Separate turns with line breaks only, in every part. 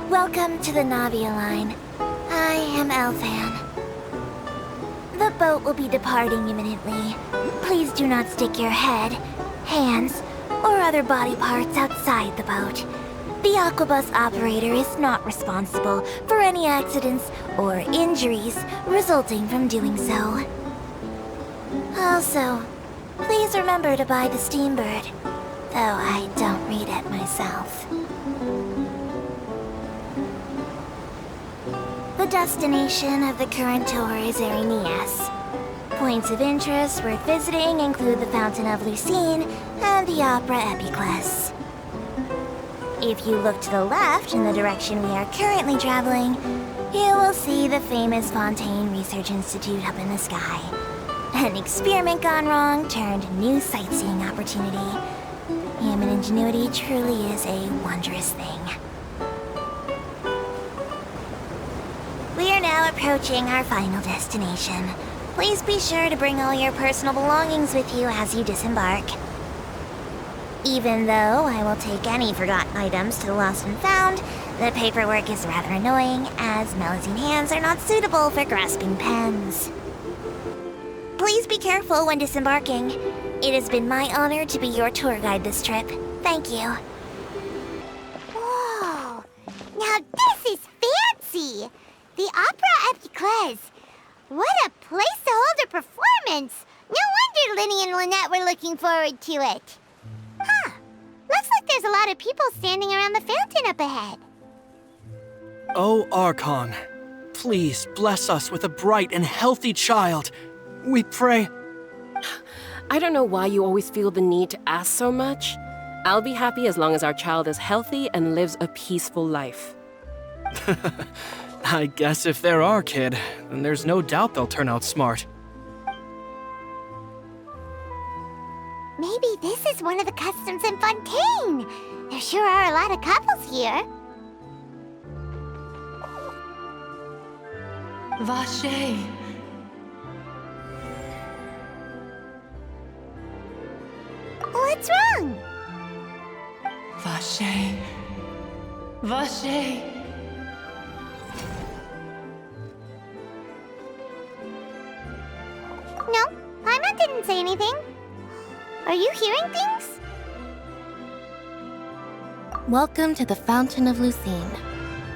Welcome to the Navia Line. I am Elfan. The boat will be departing imminently. Please do not stick your head, hands, or other body parts outside the boat. The Aquabus operator is not responsible for any accidents or injuries resulting from doing so. Also, please remember to buy the Steambird, though I don't read it myself. The destination of the current tour is Arenias. Points of interest worth visiting include the Fountain of Lucine and the Opera Epiclese. If you look to the left in the direction we are currently traveling, you will see the famous Fontaine Research Institute up in the sky. An experiment gone wrong turned new sightseeing opportunity. Human ingenuity truly is a wondrous thing. We are now approaching our final destination. Please be sure to bring all your personal belongings with you as you disembark. Even though I will take any forgotten items to the Lost and Found, the paperwork is rather annoying, as Melusine hands are not suitable for grasping pens. Please be careful when disembarking. It has been my honor to be your tour guide this trip. Thank you.
Whoa! Now this is fancy! The Opera Epiclese. What a place to hold a performance! No wonder Linny and Lynette were looking forward to it. Huh. Looks like there's a lot of people standing around the fountain up ahead.
Oh, Archon, please bless us with a bright and healthy child. We pray.
I don't know why you always feel the need to ask so much. I'll be happy as long as our child is healthy and lives a peaceful life.
I guess if they're our kid, then there's no doubt they'll turn out smart.
Maybe this is one of the customs in Fontaine. There sure are a lot of couples here.
Vache.
What's wrong?
Vache. Vache.
No, Paimon didn't say anything. Are you hearing things?
Welcome to the Fountain of Lucine.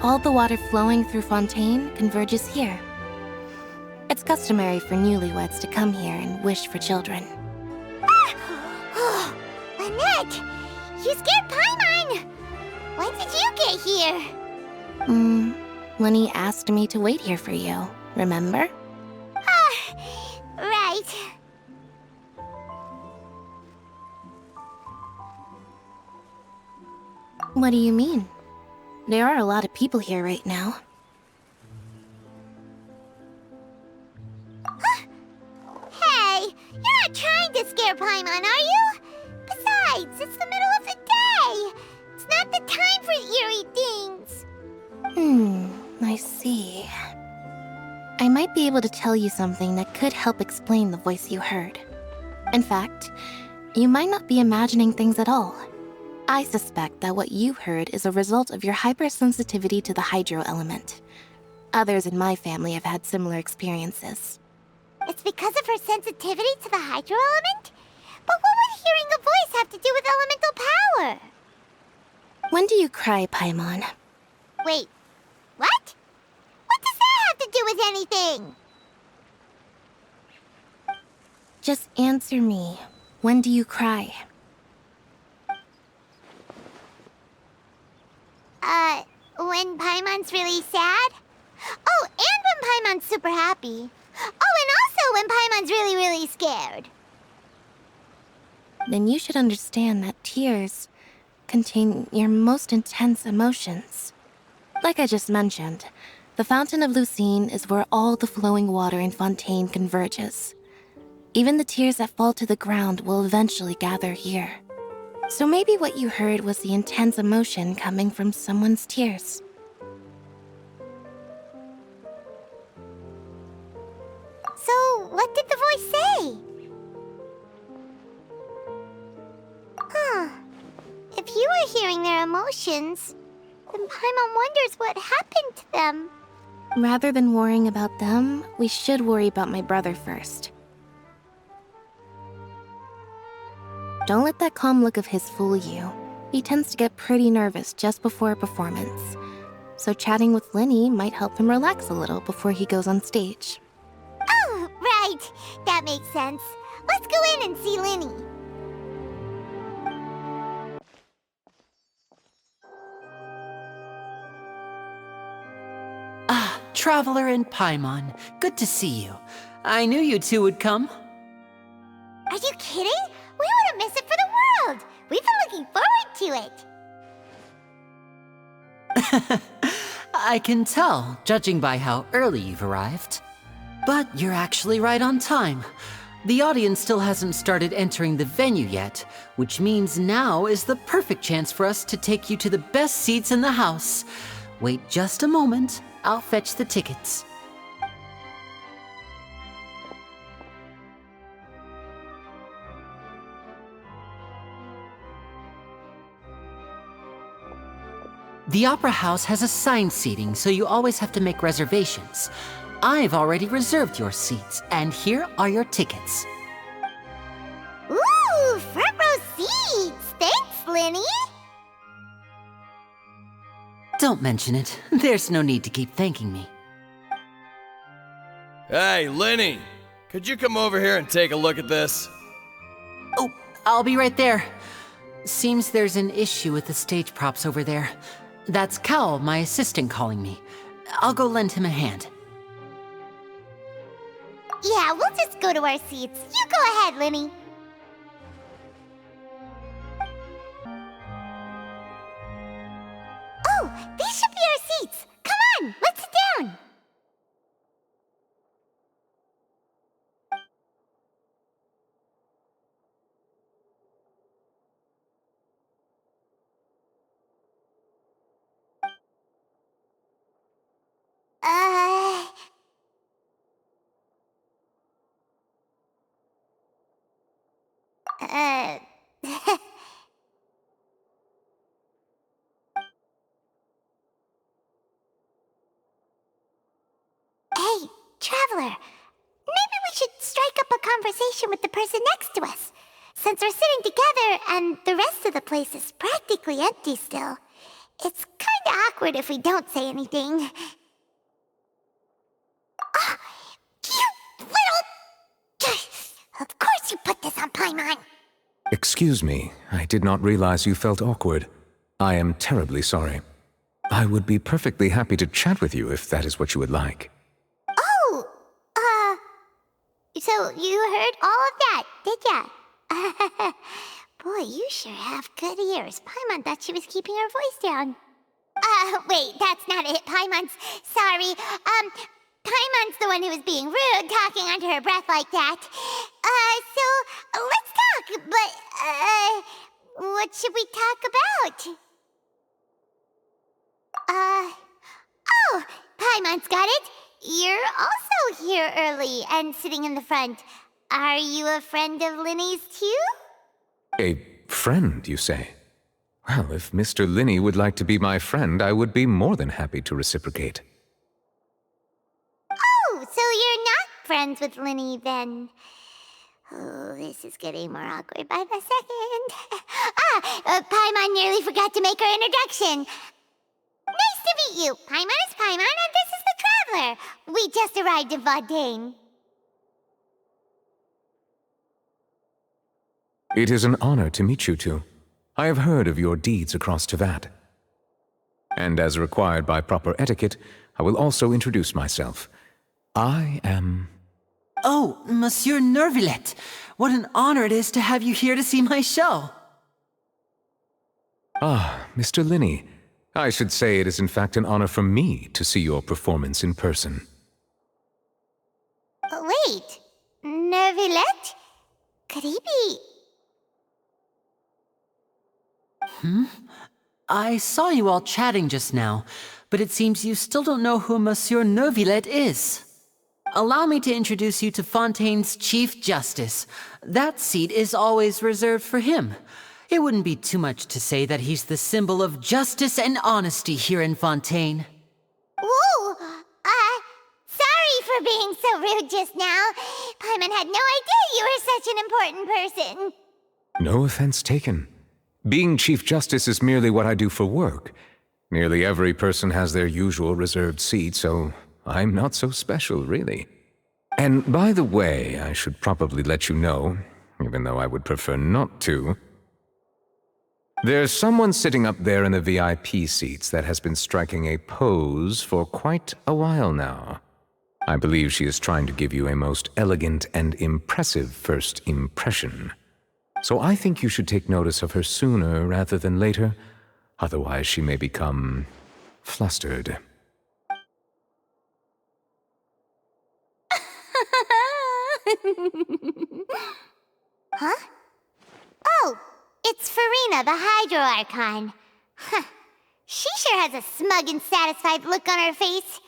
All the water flowing through Fontaine converges here. It's customary for newlyweds to come here and wish for children.
Ah! Lynette! You scared Paimon! When did you get here?
Lenny asked me to wait here for you, remember?
Right.
What do you mean? There are a lot of people here right now.
Hey, you're not trying to scare Paimon, are you? Besides, it's the middle of the day. It's not the time for eerie things.
I see. I might be able to tell you something that could help explain the voice you heard. In fact, you might not be imagining things at all. I suspect that what you heard is a result of your hypersensitivity to the hydro element. Others in my family have had similar experiences.
It's because of her sensitivity to the hydro element? But what would hearing a voice have to do with elemental power?
When do you cry, Paimon?
Wait, what? What does that have to do with anything?
Just answer me. When do you cry?
When Paimon's really sad? Oh, and when Paimon's super happy. Oh, and also when Paimon's really, really scared.
Then you should understand that tears contain your most intense emotions. Like I just mentioned, the Fountain of Lucine is where all the flowing water in Fontaine converges. Even the tears that fall to the ground will eventually gather here. So maybe what you heard was the intense emotion coming from someone's tears.
So, what did the voice say? Huh. If you were hearing their emotions, then Paimon wonders what happened to them.
Rather than worrying about them, we should worry about my brother first. Don't let that calm look of his fool you. He tends to get pretty nervous just before a performance. So chatting with Linny might help him relax a little before he goes on stage.
Oh, right. That makes sense. Let's go in and see Linny.
Ah, Traveler and Paimon. Good to see you. I knew you two would come.
Are you kidding? We wouldn't miss it for the world. We've been looking forward to it.
I can tell, judging by how early you've arrived. But you're actually right on time. The audience still hasn't started entering the venue yet, which means now is the perfect chance for us to take you to the best seats in the house. Wait just a moment. I'll fetch the tickets. The Opera House has assigned seating, so you always have to make reservations. I've already reserved your seats, and here are your tickets.
Ooh, front row seats! Thanks, Linny!
Don't mention it. There's no need to keep thanking me.
Hey, Linny! Could you come over here and take a look at this?
Oh, I'll be right there. Seems there's an issue with the stage props over there. That's Cal, my assistant, calling me. I'll go lend him a hand.
Yeah, we'll just go to our seats. You go ahead, Linny. Oh, these should be our seats. Come on, let's sit down. Hey, Traveler. Maybe we should strike up a conversation with the person next to us. Since we're sitting together and the rest of the place is practically empty still. It's kinda awkward if we don't say anything. Ah, you little... Of course you put this on Paimon.
Excuse me, I did not realize you felt awkward. I am terribly sorry. I would be perfectly happy to chat with you if that is what you would like.
Oh, so you heard all of that, did ya? Boy, you sure have good ears. Paimon thought she was keeping her voice down. Wait, that's not it, Paimon's... Sorry, Paimon's the one who was being rude, talking under her breath like that. So, let's talk, but, what should we talk about? Oh, Paimon's got it. You're also here early and sitting in the front. Are you a friend of Linny's too?
A friend, you say? Well, if Mr. Linny would like to be my friend, I would be more than happy to reciprocate.
Oh, so you're not friends with Linny then? Oh, this is getting more awkward by the second. Paimon nearly forgot to make her introduction. Nice to meet you. Paimon is Paimon, and this is the Traveler. We just arrived in Vaudain.
It is an honor to meet you two. I have heard of your deeds across Tevat. And as required by proper etiquette, I will also introduce myself. I am...
Oh, Monsieur Neuvillette. What an honor it is to have you here to see my show.
Ah, Mr. Linny. I should say it is in fact an honor for me to see your performance in person.
Wait, Neuvillette? Could he be...
I saw you all chatting just now, but it seems you still don't know who Monsieur Neuvillette is. Allow me to introduce you to Fontaine's Chief Justice. That seat is always reserved for him. It wouldn't be too much to say that he's the symbol of justice and honesty here in Fontaine.
Ooh, sorry for being so rude just now. Paimon had no idea you were such an important person.
No offense taken. Being Chief Justice is merely what I do for work. Nearly every person has their usual reserved seat, so I'm not so special, really. And by the way, I should probably let you know, even though I would prefer not to. There's someone sitting up there in the VIP seats that has been striking a pose for quite a while now. I believe she is trying to give you a most elegant and impressive first impression. So I think you should take notice of her sooner rather than later, otherwise she may become flustered.
Huh? Oh, it's Farina, the Hydro Archon. Huh. She sure has a smug and satisfied look on her face.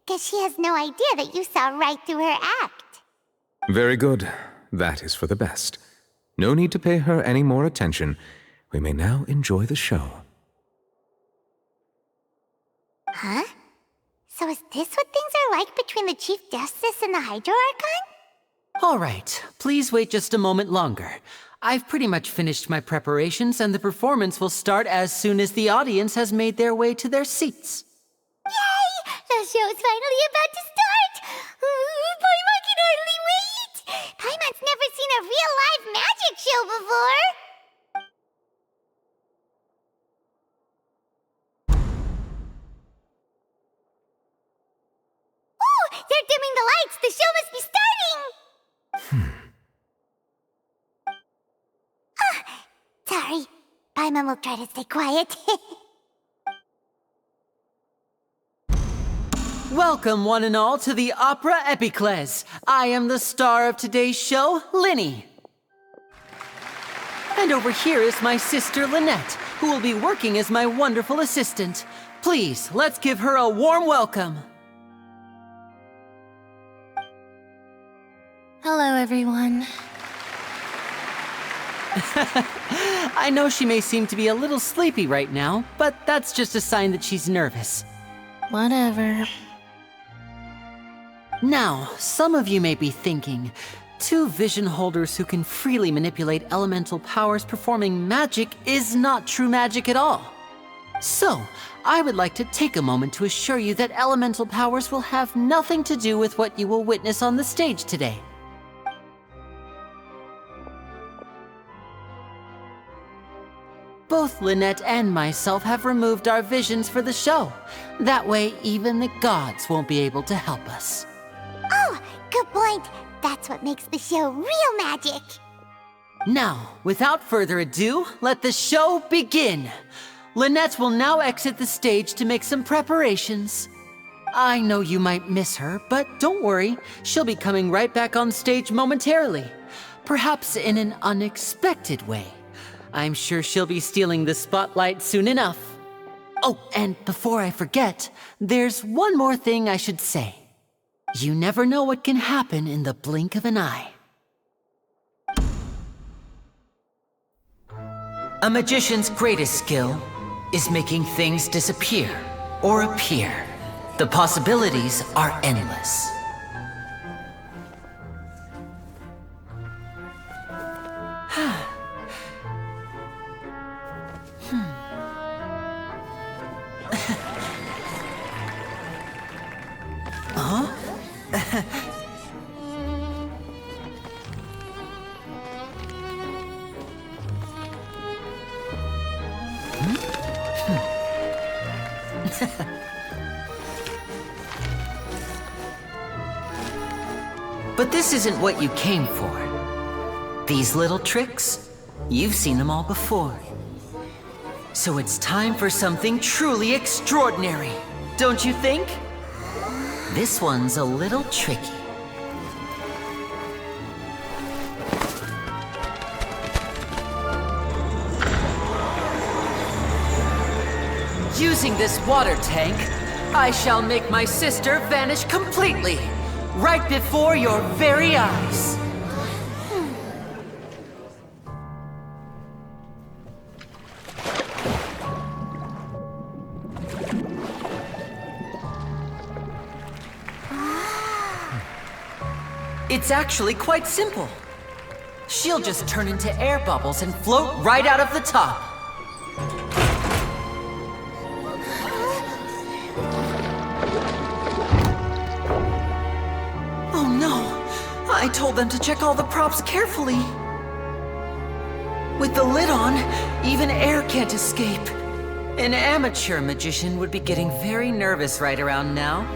Guess she has no idea that you saw right through her act.
Very good. That is for the best. No need to pay her any more attention. We may now enjoy the show.
Huh? So is this what things are like between the Chief Justice and the Hydro Archon?
All right, please wait just a moment longer. I've pretty much finished my preparations, and the performance will start as soon as the audience has made their way to their seats.
Yay! The show's finally about to start! Paimon can hardly wait! Paimon's never seen a real live magic show before! Ooh! They're dimming the lights! The show must be starting! Sorry. Paimon will try to stay quiet.
Welcome, one and all, to the Opera Epiclese. I am the star of today's show, Linny. And over here is my sister, Lynette, who will be working as my wonderful assistant. Please, let's give her a warm welcome.
Hello, everyone.
I know she may seem to be a little sleepy right now, but that's just a sign that she's nervous.
Whatever.
Now, some of you may be thinking, two vision holders who can freely manipulate elemental powers performing magic is not true magic at all. So, I would like to take a moment to assure you that elemental powers will have nothing to do with what you will witness on the stage today. Both Lynette and myself have removed our visions for the show. That way, even the gods won't be able to help us.
Oh, good point. That's what makes the show real magic.
Now, without further ado, let the show begin. Lynette will now exit the stage to make some preparations. I know you might miss her, but don't worry. She'll be coming right back on stage momentarily. Perhaps in an unexpected way. I'm sure she'll be stealing the spotlight soon enough. Oh, and before I forget, there's one more thing I should say. You never know what can happen in the blink of an eye. A magician's greatest skill is making things disappear or appear. The possibilities are endless. But this isn't what you came for. These little tricks, you've seen them all before. So it's time for something truly extraordinary, don't you think? This one's a little tricky. Using this water tank, I shall make my sister vanish completely, right before your very eyes. It's actually quite simple. She'll just turn into air bubbles and float right out of the top. Oh no! I told them to check all the props carefully. With the lid on, even air can't escape. An amateur magician would be getting very nervous right around now.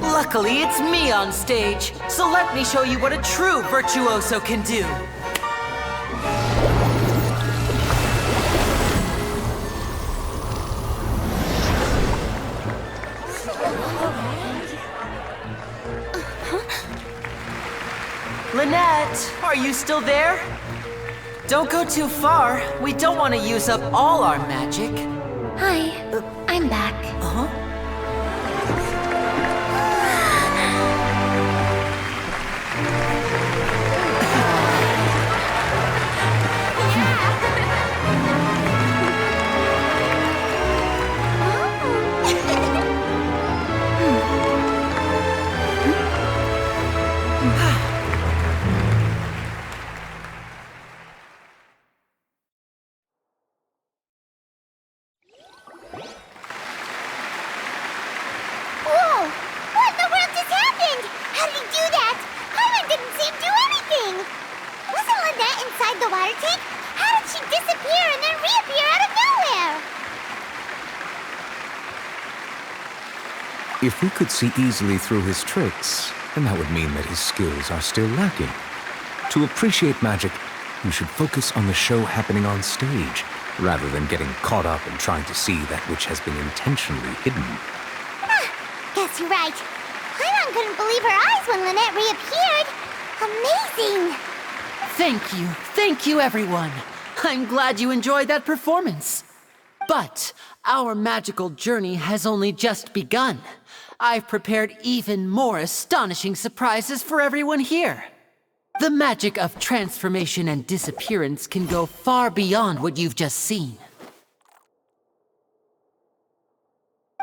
Luckily, it's me on stage, so let me show you what a true virtuoso can do. Lynette, are you still there? Don't go too far. We don't want to use up all our magic.
Hi, I'm back.
Uh-huh.
If we could see easily through his tricks, then that would mean that his skills are still lacking. To appreciate magic, you should focus on the show happening on stage, rather than getting caught up in trying to see that which has been intentionally hidden.
Guess you're right. Paimon couldn't believe her eyes when Lynette reappeared. Amazing!
Thank you everyone. I'm glad you enjoyed that performance. But our magical journey has only just begun. I've prepared even more astonishing surprises for everyone here. The magic of transformation and disappearance can go far beyond what you've just seen.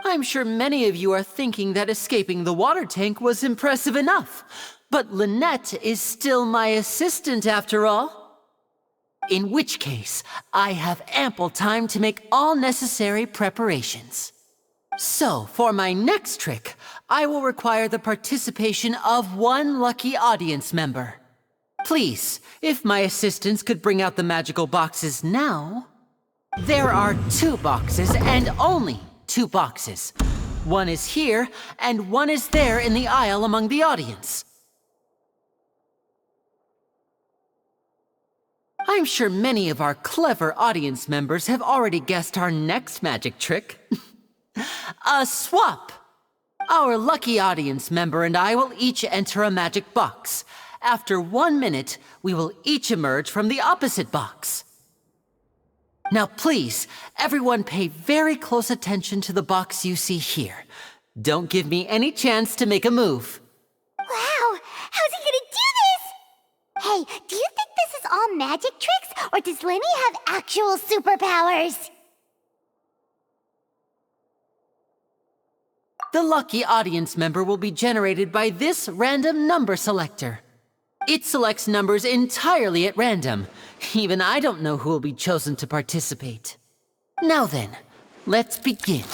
I'm sure many of you are thinking that escaping the water tank was impressive enough, but Lynette is still my assistant after all. In which case, I have ample time to make all necessary preparations. So, for my next trick, I will require the participation of one lucky audience member. Please, if my assistants could bring out the magical boxes now. There are 2 boxes, and only 2 boxes. One is here, and one is there in the aisle among the audience. I'm sure many of our clever audience members have already guessed our next magic trick. A swap! Our lucky audience member and I will each enter a magic box. After 1 minute, we will each emerge from the opposite box. Now please, everyone pay very close attention to the box you see here. Don't give me any chance to make a move.
Wow! How's he gonna do this? Hey, do you think this is all magic tricks, or does Lenny have actual superpowers?
The lucky audience member will be generated by this random number selector. It selects numbers entirely at random. Even I don't know who will be chosen to participate. Now then, let's begin.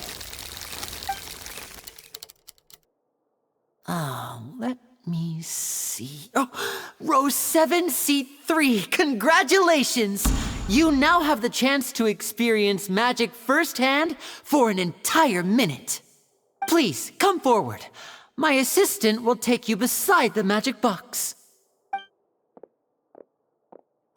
Let me see. Oh, row 7, seat 3. Congratulations! You now have the chance to experience magic firsthand for an entire minute. Please, come forward. My assistant will take you beside the magic box.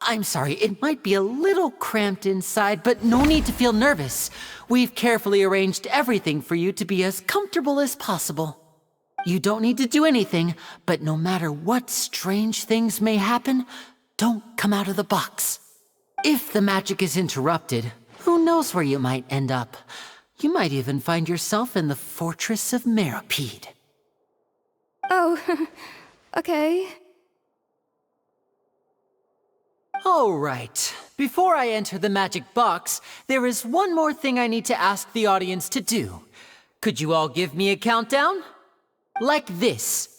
I'm sorry, it might be a little cramped inside, but no need to feel nervous. We've carefully arranged everything for you to be as comfortable as possible. You don't need to do anything, but no matter what strange things may happen, don't come out of the box. If the magic is interrupted, who knows where you might end up? You might even find yourself in the Fortress of Meropide.
Oh, okay.
All right. Before I enter the magic box, there is one more thing I need to ask the audience to do. Could you all give me a countdown? Like this.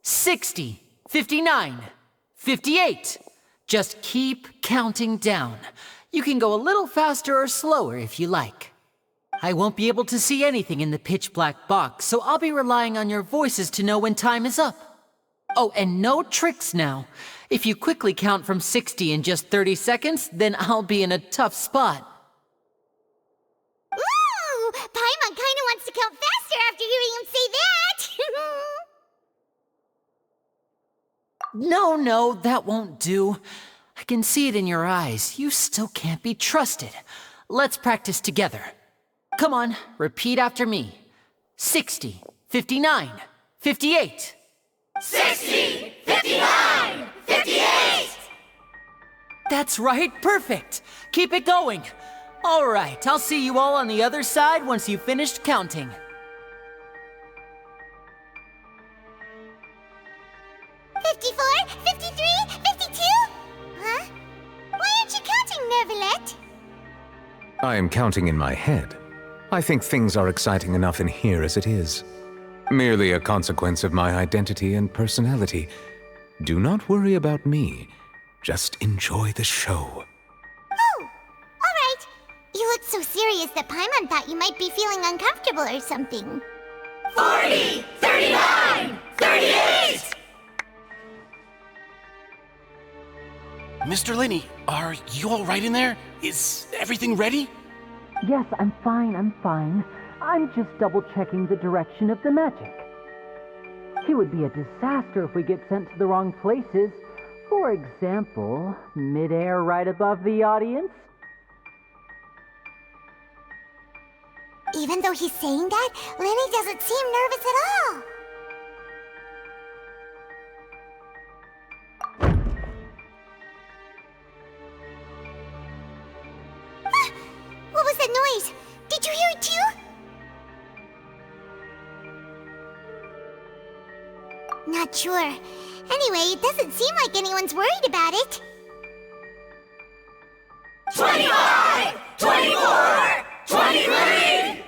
60, 59, 58. Just keep counting down. You can go a little faster or slower if you like. I won't be able to see anything in the pitch black box, so I'll be relying on your voices to know when time is up. Oh, and no tricks now. If you quickly count from 60 in just 30 seconds, then I'll be in a tough spot.
Ooh! Paimon kinda wants to count faster after hearing him say that!
No, that won't do. I can see it in your eyes. You still can't be trusted. Let's practice together. Come on, repeat after me. 60, 59, 58.
60, 59, 58!
That's right, perfect. Keep it going. All right, I'll see you all on the other side once you've finished counting.
54, 53, 52? Huh? Why aren't you counting, Neuvillette?
I am counting in my head. I think things are exciting enough in here as it is. Merely a consequence of my identity and personality. Do not worry about me. Just enjoy the show.
Oh, alright. You look so serious that Paimon thought you might be feeling uncomfortable or something.
40, 39, 38!
Mr. Linney, are you all right in there? Is everything ready?
Yes, I'm fine. I'm just double-checking the direction of the magic. It would be a disaster if we get sent to the wrong places. For example, mid-air right above the audience.
Even though he's saying that, Lenny doesn't seem nervous at all. What was that noise? Did you hear it too? Not sure. Anyway, it doesn't seem like anyone's worried about it.
25, 24, 23!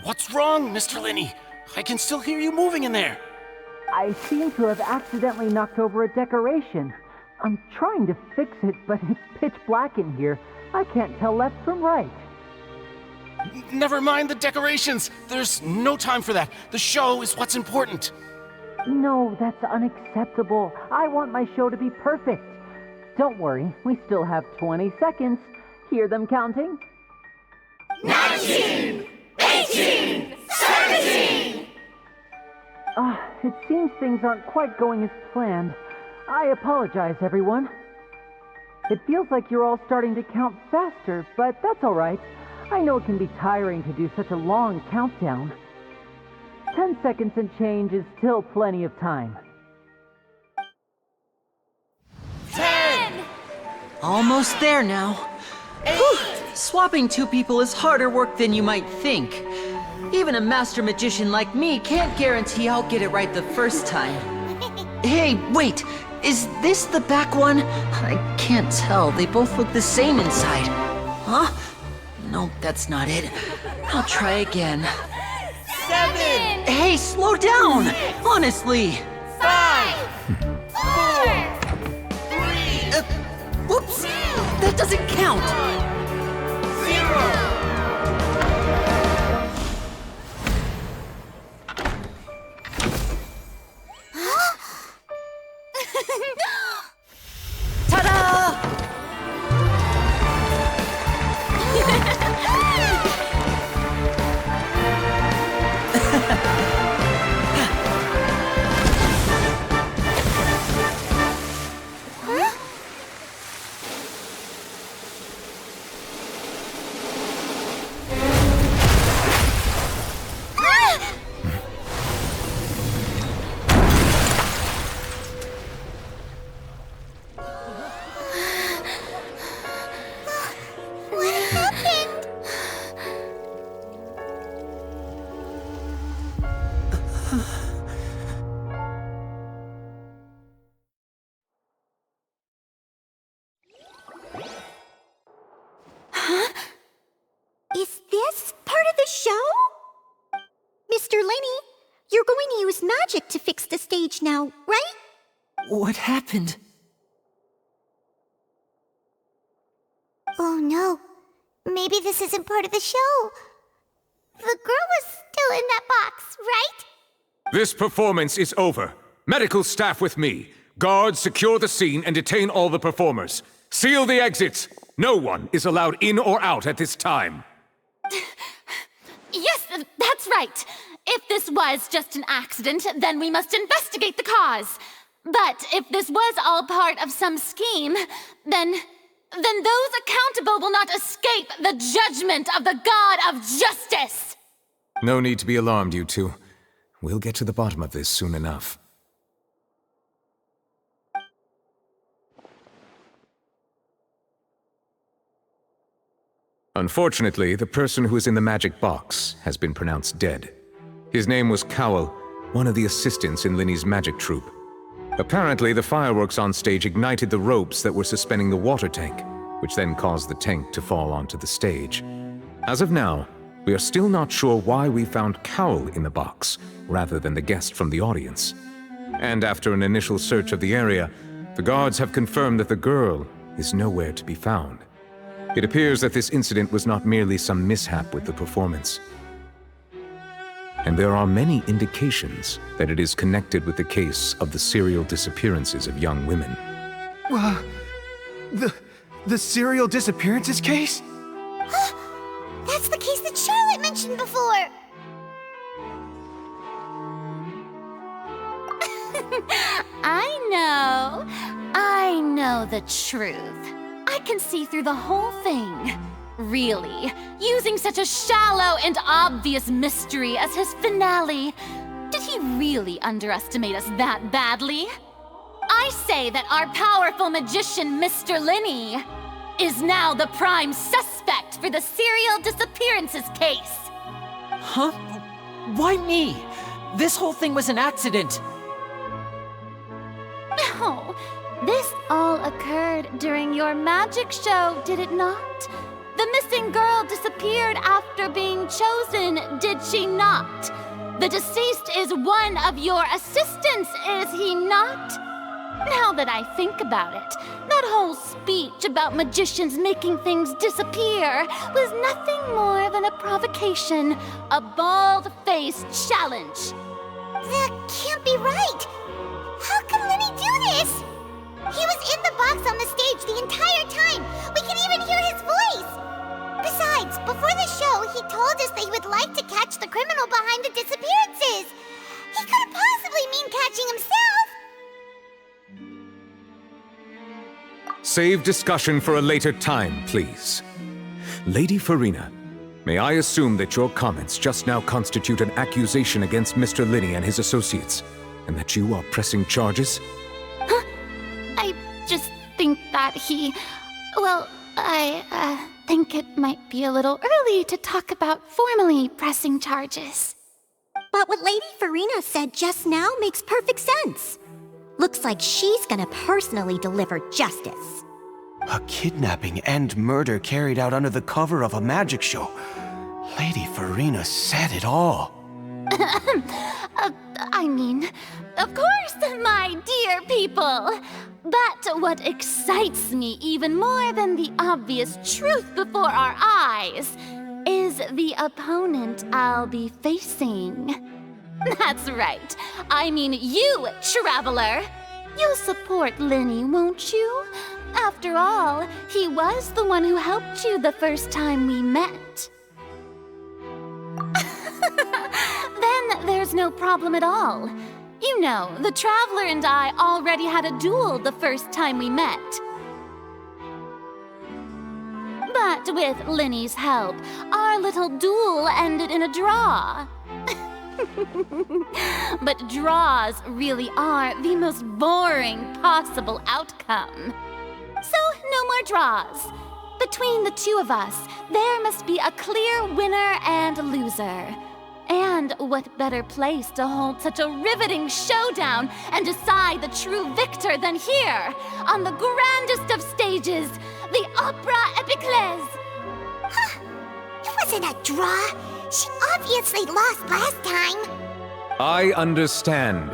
What's wrong, Mr. Linney? I can still hear you moving in there.
I seem to have accidentally knocked over a decoration. I'm trying to fix it, but it's pitch black in here. I can't tell left from right.
Never mind the decorations. There's no time for that. The show is what's important.
No, that's unacceptable. I want my show to be perfect. Don't worry, we still have 20 seconds. Hear them counting?
19, 18, 17!
It seems things aren't quite going as planned. I apologize, everyone. It feels like you're all starting to count faster, but that's all right. I know it can be tiring to do such a long countdown. 10 seconds and change is still plenty of time.
10!
Almost there now.
8!
Whew. Swapping two people is harder work than you might think. Even a master magician like me can't guarantee I'll get it right the first time. Hey, wait! Is this the back one? I can't tell. They both look the same inside. Huh? No, that's not it. I'll try again.
7!
Hey, slow down! Honestly!
5! 4! 3!
Whoops! That doesn't count!
0!
Ta-da!
Is this part of the show? Mr. Linney, You're going to use magic to fix the stage now, right?
What happened?
Oh no. Maybe this isn't part of the show. The girl was still in that box, right?
This performance is over. Medical staff with me. Guards, secure the scene and detain all the performers. Seal the exits. No one is allowed in or out at this time.
Yes, that's right. If this was just an accident, then we must investigate the cause. But if this was all part of some scheme, then those accountable will not escape the judgment of the God of Justice!
No need to be alarmed, you two. We'll get to the bottom of this soon enough. Unfortunately, the person who is in the magic box has been pronounced dead. His name was Cowell, one of the assistants in Linny's magic troupe. Apparently, the fireworks on stage ignited the ropes that were suspending the water tank, which then caused the tank to fall onto the stage. As of now, we are still not sure why we found Cowell in the box, rather than the guest from the audience. And after an initial search of the area, the guards have confirmed that the girl is nowhere to be found. It appears that this incident was not merely some mishap with the performance. And there are many indications that it is connected with the case of the serial disappearances of young women.
The serial disappearances case?
That's the case that Charlotte mentioned before!
I know the truth. I can see through the whole thing. Really, using such a shallow and obvious mystery as his finale. Did he really underestimate us that badly? I say that our powerful magician, Mr. Linny, is now the prime suspect for the serial disappearances case.
Huh? Why me? This whole thing was an accident.
No, this all occurred during your magic show, did it not? The missing girl disappeared after being chosen, did she not? The deceased is one of your assistants, is he not? Now that I think about it, that whole speech about magicians making things disappear was nothing more than a provocation, a bald-faced challenge.
That can't be right! How can Linny do this? He was in the box on the stage the entire time! We can even hear his voice! Besides, before the show, he told us that he would like to catch the criminal behind the disappearances! He couldn't possibly mean catching himself!
Save discussion for a later time, please. Lady Farina, may I assume that your comments just now constitute an accusation against Mr. Linny and his associates, and that you are pressing charges?
Huh? I just think that I think it might be a little early to talk about formally pressing charges.
But what Lady Farina said just now makes perfect sense. Looks like she's gonna personally deliver justice.
A kidnapping and murder carried out under the cover of a magic show. Lady Farina said it all.
Of course, my dear people. But what excites me even more than the obvious truth before our eyes is the opponent I'll be facing. That's right. I mean you, Traveler. You'll support Linny, won't you? After all, he was the one who helped you the first time we met. Then there's no problem at all. You know, the Traveler and I already had a duel the first time we met. But with Linny's help, our little duel ended in a draw. But draws really are the most boring possible outcome. So, no more draws. Between the two of us, there must be a clear winner and loser. And what better place to hold such a riveting showdown and decide the true victor than here, on the grandest of stages, the Opera Epiclese.
Huh? It wasn't a draw. She obviously lost last time.
I understand.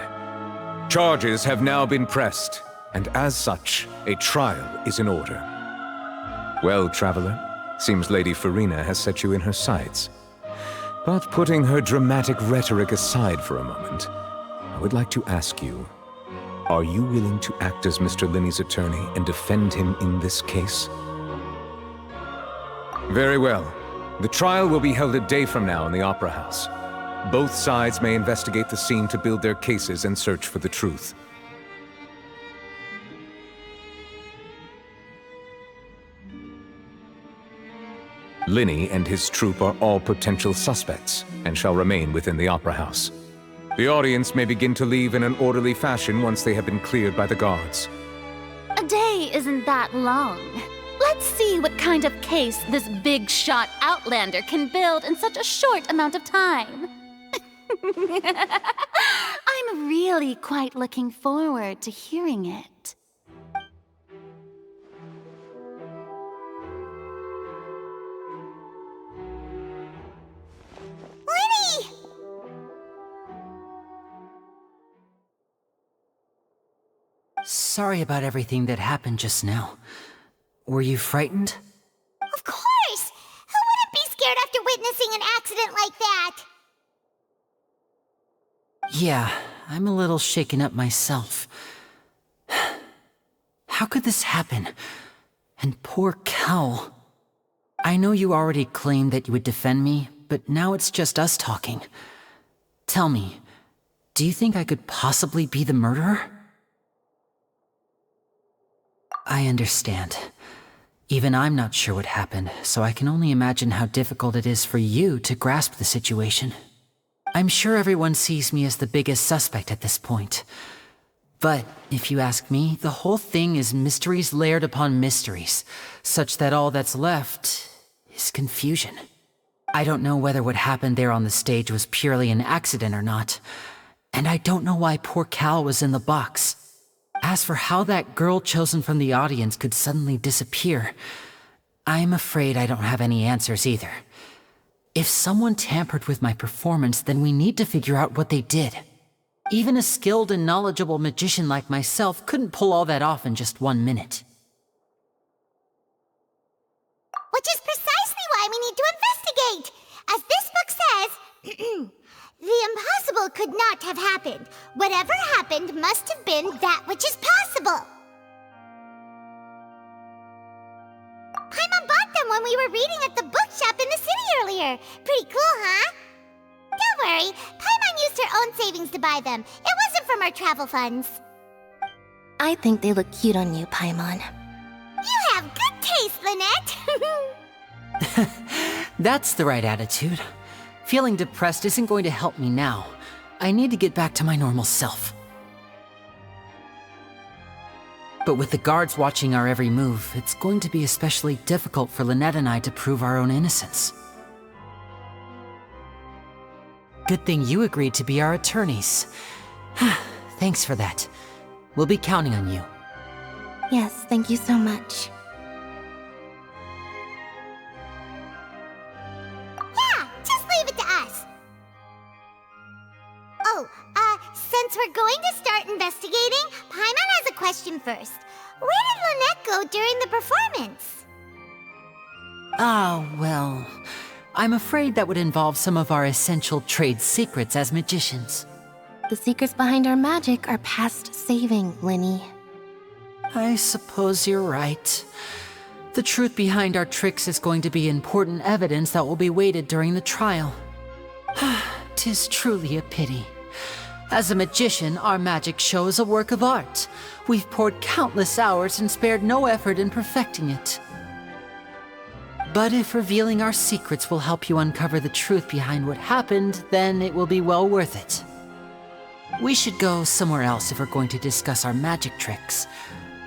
Charges have now been pressed, and as such, a trial is in order. Well, Traveler, seems Lady Farina has set you in her sights. But putting her dramatic rhetoric aside for a moment, I would like to ask you, are you willing to act as Mr. Linney's attorney and defend him in this case? Very well. The trial will be held a day from now in the Opera House. Both sides may investigate the scene to build their cases and search for the truth. Linney and his troupe are all potential suspects and shall remain within the Opera House. The audience may begin to leave in an orderly fashion once they have been cleared by the guards.
A day isn't that long. Let's see what kind of case this big-shot outlander can build in such a short amount of time. I'm really quite looking forward to hearing it.
Lenny!
Sorry about everything that happened just now. Were you frightened?
Of course! Who wouldn't be scared after witnessing an accident like that?
Yeah, I'm a little shaken up myself. How could this happen? And poor Cal. I know you already claimed that you would defend me, but now it's just us talking. Tell me, do you think I could possibly be the murderer? I understand. Even I'm not sure what happened, so I can only imagine how difficult it is for you to grasp the situation. I'm sure everyone sees me as the biggest suspect at this point. But if you ask me, the whole thing is mysteries layered upon mysteries, such that all that's left is confusion. I don't know whether what happened there on the stage was purely an accident or not, and I don't know why poor Cal was in the box. As for how that girl chosen from the audience could suddenly disappear, I'm afraid I don't have any answers either. If someone tampered with my performance, then we need to figure out what they did. Even a skilled and knowledgeable magician like myself couldn't pull all that off in just 1 minute.
Which is precisely why we need to investigate! As this book says, the impossible could not have happened. Whatever happened must have been that which is possible. Paimon bought them when we were reading at the bookshop in the city earlier. Pretty cool, huh? Don't worry, Paimon used her own savings to buy them. It wasn't from our travel funds.
I think they look cute on you, Paimon.
You have good taste, Lynette.
That's the right attitude. Feeling depressed isn't going to help me now. I need to get back to my normal self. But with the guards watching our every move, it's going to be especially difficult for Lynette and I to prove our own innocence. Good thing you agreed to be our attorneys. Thanks for that. We'll be counting on you.
Yes, thank you so much.
Yeah, just leave it to us. Oh, since we're going to start investigating, Paimon has a question first. Where did Lynette go during the performance?
Ah, well, I'm afraid that would involve some of our essential trade secrets as magicians.
The secrets behind our magic are past saving, Linny.
I suppose you're right. The truth behind our tricks is going to be important evidence that will be weighted during the trial. 'Tis truly a pity. As a magician, our magic show is a work of art. We've poured countless hours and spared no effort in perfecting it. But if revealing our secrets will help you uncover the truth behind what happened, then it will be well worth it. We should go somewhere else if we're going to discuss our magic tricks.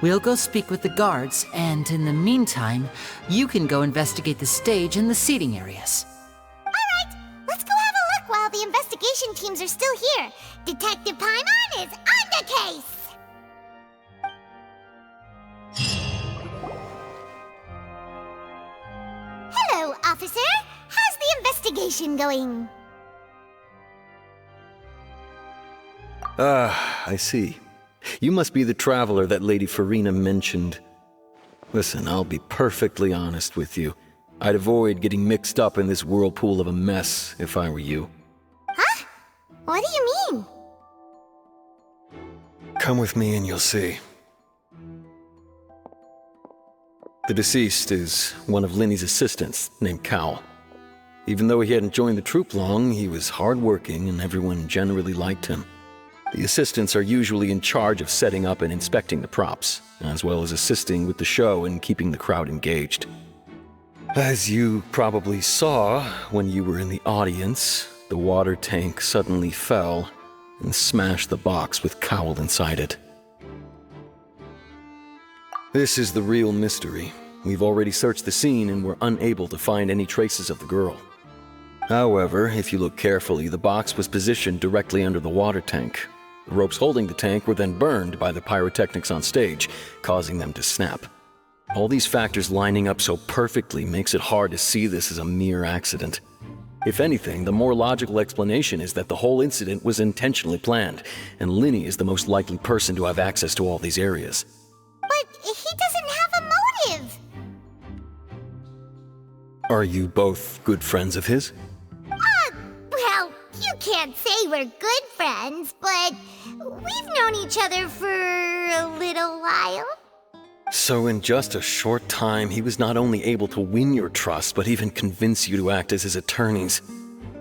We'll go speak with the guards, and in the meantime, you can go investigate the stage and the seating areas.
Alright, let's go have a look while the investigation teams are still here. Detective Paimon is on the case! Hello, officer. How's the investigation going?
Ah, I see. You must be the traveler that Lady Farina mentioned. Listen, I'll be perfectly honest with you. I'd avoid getting mixed up in this whirlpool of a mess if I were you.
Huh? What do you mean?
Come with me and you'll see. The deceased is one of Linny's assistants, named Cal. Even though he hadn't joined the troupe long, he was hardworking and everyone generally liked him. The assistants are usually in charge of setting up and inspecting the props, as well as assisting with the show and keeping the crowd engaged. As you probably saw when you were in the audience, the water tank suddenly fell and smashed the box with Cowl inside it. This is the real mystery. We've already searched the scene and were unable to find any traces of the girl. However, if you look carefully, the box was positioned directly under the water tank. The ropes holding the tank were then burned by the pyrotechnics on stage, causing them to snap. All these factors lining up so perfectly makes it hard to see this as a mere accident. If anything, the more logical explanation is that the whole incident was intentionally planned, and Linny is the most likely person to have access to all these areas.
But he doesn't have a motive!
Are you both good friends of his?
Well, you can't say we're good friends, but we've known each other for a little while.
So in just a short time, he was not only able to win your trust, but even convince you to act as his attorneys.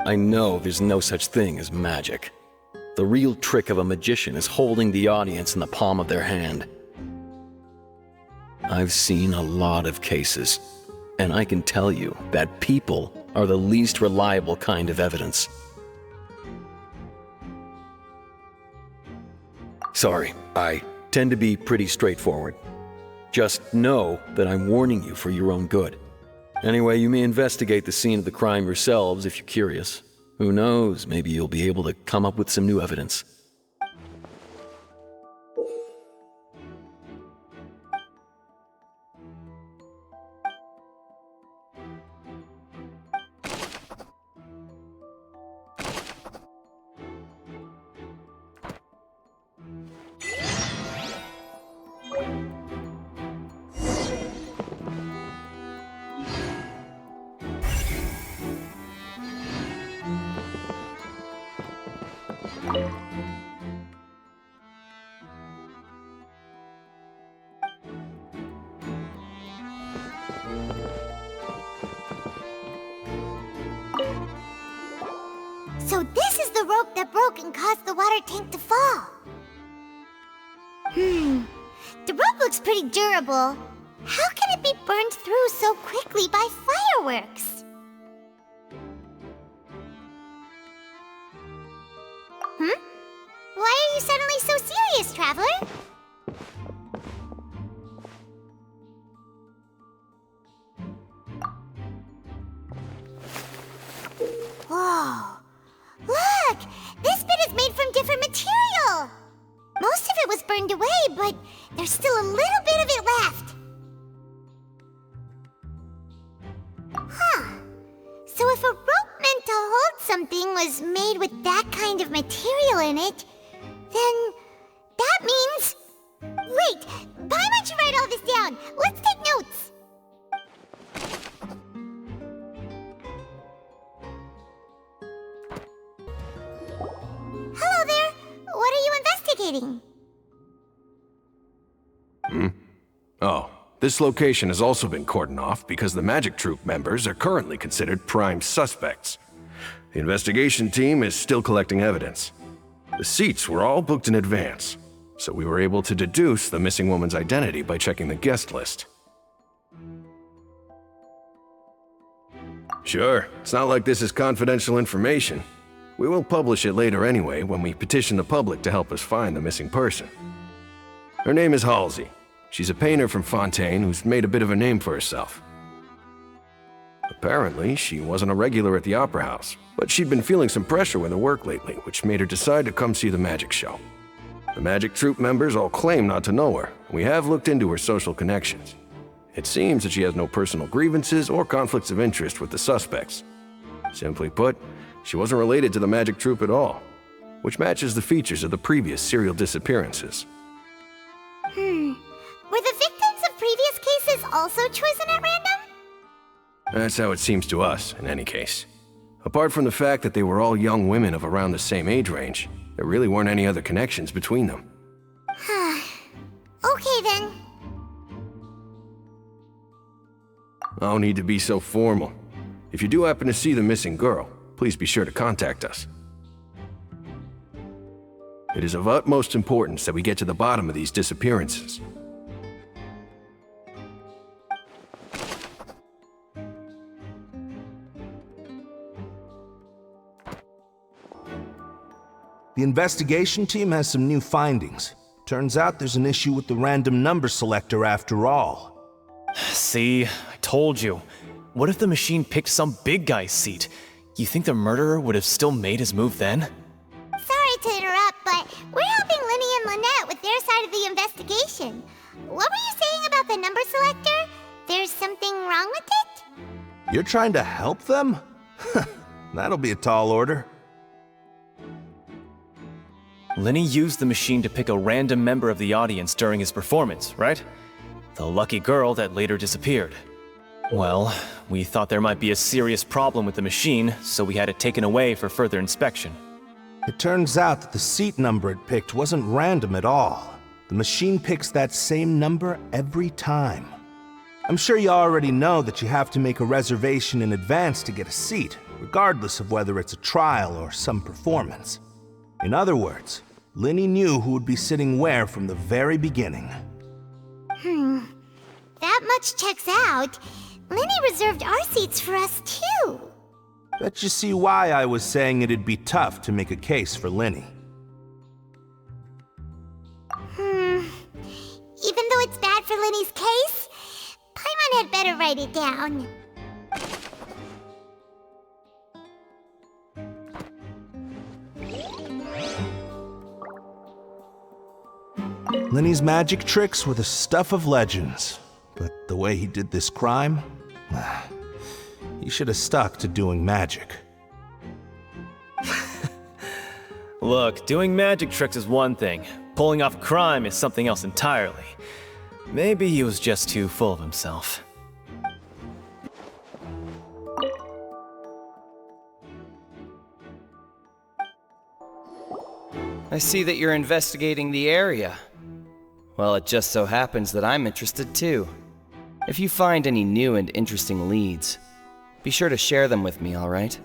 I know there's no such thing as magic. The real trick of a magician is holding the audience in the palm of their hand. I've seen a lot of cases, and I can tell you that people are the least reliable kind of evidence. Sorry, I tend to be pretty straightforward. Just know that I'm warning you for your own good. Anyway, you may investigate the scene of the crime yourselves if you're curious. Who knows, maybe you'll be able to come up with some new evidence.
So this is the rope that broke and caused the water tank to fall. The rope looks pretty durable. How can it be burned through so quickly by fireworks? Why are you suddenly so serious, Traveler? Whoa! Look! This bit is made from different material! Most of it was burned away, but there's still a little bit of it left. Huh. So if a rope meant to hold something was made with that kind of material in it, then that means... Wait! Why don't you write all this down? Let's take notes! Hello there! What are you investigating?
Oh, this location has also been cordoned off because the Magic Troupe members are currently considered prime suspects. The investigation team is still collecting evidence. The seats were all booked in advance, so we were able to deduce the missing woman's identity by checking the guest list. Sure, it's not like this is confidential information. We will publish it later anyway when we petition the public to help us find the missing person. Her name is Halsey. She's a painter from Fontaine who's made a bit of a name for herself. Apparently, she wasn't a regular at the Opera House, but she'd been feeling some pressure with her work lately, which made her decide to come see the magic show. The Magic Troupe members all claim not to know her. We have looked into her social connections. It seems that she has no personal grievances or conflicts of interest with the suspects. Simply put, she wasn't related to the Magic Troupe at all. which matches the features of the previous serial disappearances.
Were the victims of previous cases also chosen at random?
That's how it seems to us, in any case. Apart from the fact that they were all young women of around the same age range, there really weren't any other connections between them.
Okay then.
No need to be so formal. If you do happen to see the missing girl, please be sure to contact us. It is of utmost importance that we get to the bottom of these disappearances.
The investigation team has some new findings. Turns out there's an issue with the random number selector after all.
See, I told you. What if the machine picked some big guy's seat? You think the murderer would have still made his move then?
Sorry to interrupt, but we're helping Linny and Lynette with their side of the investigation. What were you saying about the number selector? There's something wrong with it?
You're trying to help them? That'll be a tall order.
Linny used the machine to pick a random member of the audience during his performance, right? The lucky girl that later disappeared. Well, we thought there might be a serious problem with the machine, so we had it taken away for further inspection.
It turns out that the seat number it picked wasn't random at all. The machine picks that same number every time. I'm sure you already know that you have to make a reservation in advance to get a seat, regardless of whether it's a trial or some performance. In other words, Linny knew who would be sitting where from the very beginning.
That much checks out. Linny reserved our seats for us too.
Bet you see why I was saying it'd be tough to make a case for Linny.
Even though it's bad for Linny's case, Paimon had better write it down.
Linny's magic tricks were the stuff of legends, but the way he did this crime, he should have stuck to doing magic.
Look, doing magic tricks is one thing. Pulling off crime is something else entirely. Maybe he was just too full of himself.
I see that you're investigating the area. Well, it just so happens that I'm interested too. If you find any new and interesting leads, be sure to share them with me, all right?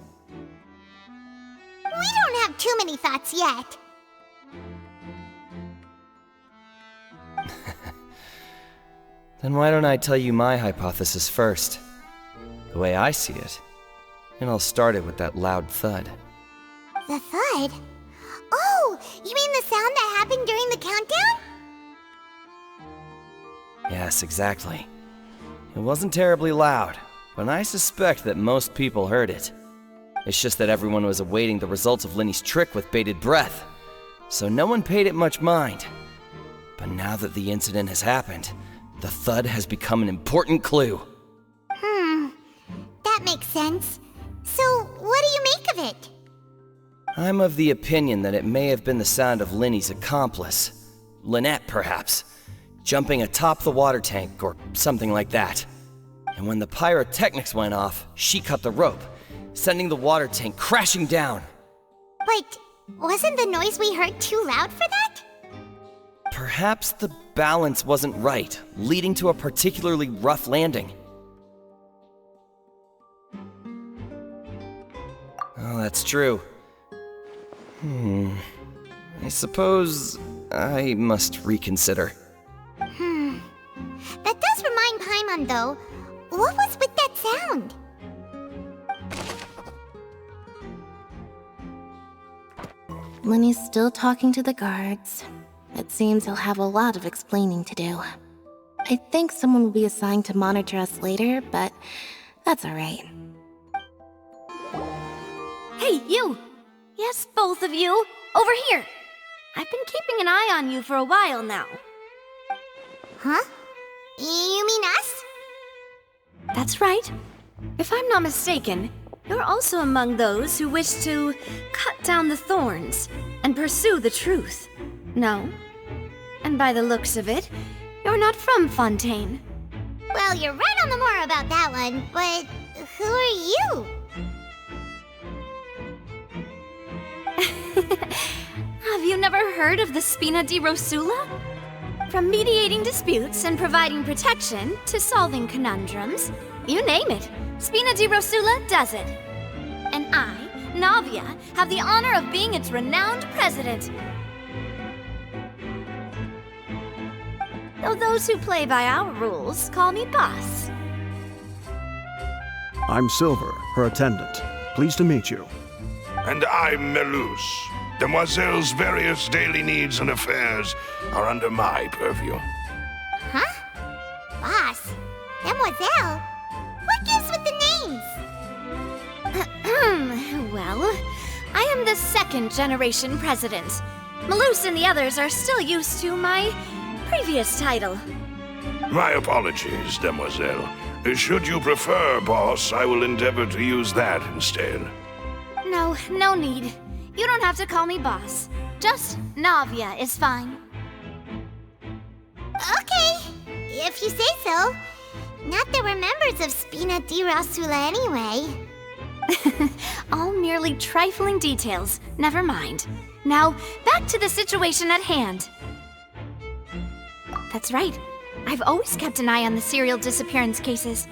We don't have too many thoughts yet.
Then why don't I tell you my hypothesis first? The way I see it. And I'll start it with that loud thud.
The thud? Oh, you mean the sound that happened during the countdown?
Yes, exactly. It wasn't terribly loud, but I suspect that most people heard it. It's just that everyone was awaiting the results of Linny's trick with bated breath, so no one paid it much mind. But now that the incident has happened, the thud has become an important clue.
That makes sense. So, what do you make of it?
I'm of the opinion that it may have been the sound of Linny's accomplice, Lynette perhaps, jumping atop the water tank or something like that. And when the pyrotechnics went off, she cut the rope, sending the water tank crashing down.
But wasn't the noise we heard too loud for that?
Perhaps the balance wasn't right, leading to a particularly rough landing. Oh, that's true. I suppose I must reconsider.
That does remind Paimon, though. What was with that sound?
Linny's still talking to the guards. It seems he'll have a lot of explaining to do. I think someone will be assigned to monitor us later, but that's alright.
Hey, you! Yes, both of you! Over here! I've been keeping an eye on you for a while now.
Huh? You mean us?
That's right. If I'm not mistaken, you're also among those who wish to cut down the thorns.
and pursue the truth. No? And by the looks of it, you're not from Fontaine.
Well, you're right on the more about that one, but who are you?
Have you never heard of the Spina di Rosula? From mediating disputes and providing protection to solving conundrums, you name it, Spina di Rosula does it. And I, Navia, have the honor of being its renowned president. Though those who play by our rules call me boss.
I'm Silver, her attendant. Pleased to meet you.
And I'm Melus. Demoiselle's various daily needs and affairs are under my purview.
Huh? Boss? Demoiselle? What gives with the names?
Well, I am the second generation president. Melus and the others are still used to my previous title.
My apologies, Demoiselle. Should you prefer, boss, I will endeavor to use that instead.
No, no need. You don't have to call me boss. Just Navia is fine.
Okay, if you say so. Not that we're members of Spina di Rosula anyway.
All merely trifling details. Never mind. Now, back to the situation at hand. That's right. I've always kept an eye on the serial disappearance cases.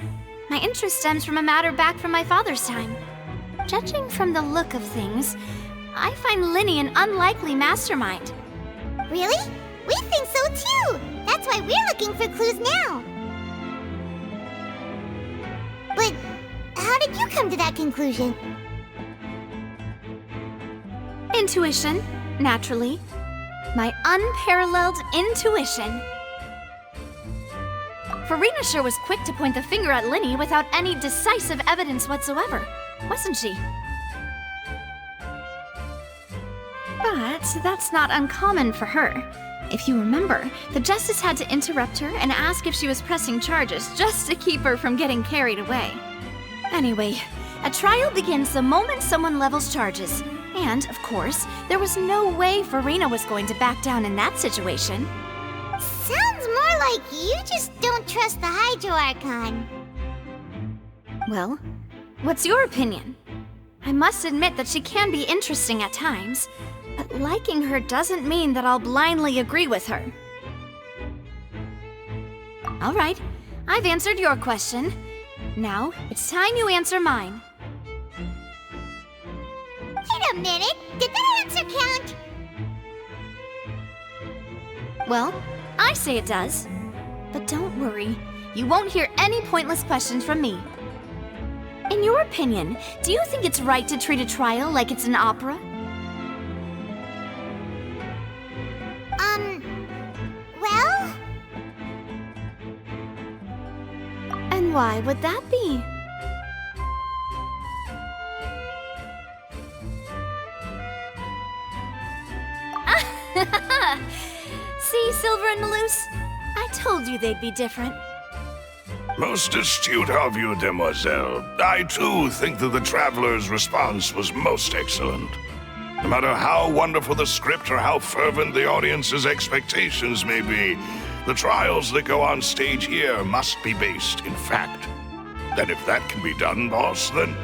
My interest stems from a matter back from my father's time. Judging from the look of things, I find Linny an unlikely mastermind.
Really? We think so too! That's why we're looking for clues now. But how did you come to that conclusion?
Intuition, naturally. My unparalleled intuition. Verenasure was quick to point the finger at Linny without any decisive evidence whatsoever, wasn't she? But that's not uncommon for her. If you remember, the Justice had to interrupt her and ask if she was pressing charges just to keep her from getting carried away. Anyway, a trial begins the moment someone levels charges. And, of course, there was no way Verena was going to back down in that situation.
Sounds more like you just don't trust the Hydro Archon.
Well, what's your opinion? I must admit that she can be interesting at times, but liking her doesn't mean that I'll blindly agree with her. All right, I've answered your question. Now, it's time you answer mine.
Wait a minute, did that answer count?
Well, I say it does. But don't worry, you won't hear any pointless questions from me. In your opinion, do you think it's right to treat a trial like it's an opera?
Well?
And why would that be? See, Silver and Melus? I told you they'd be different.
Most astute of you, Demoiselle. I too think that the Traveler's response was most excellent. No matter how wonderful the script or how fervent the audience's expectations may be, the trials that go on stage here must be based in fact. And if that can be done, boss, then...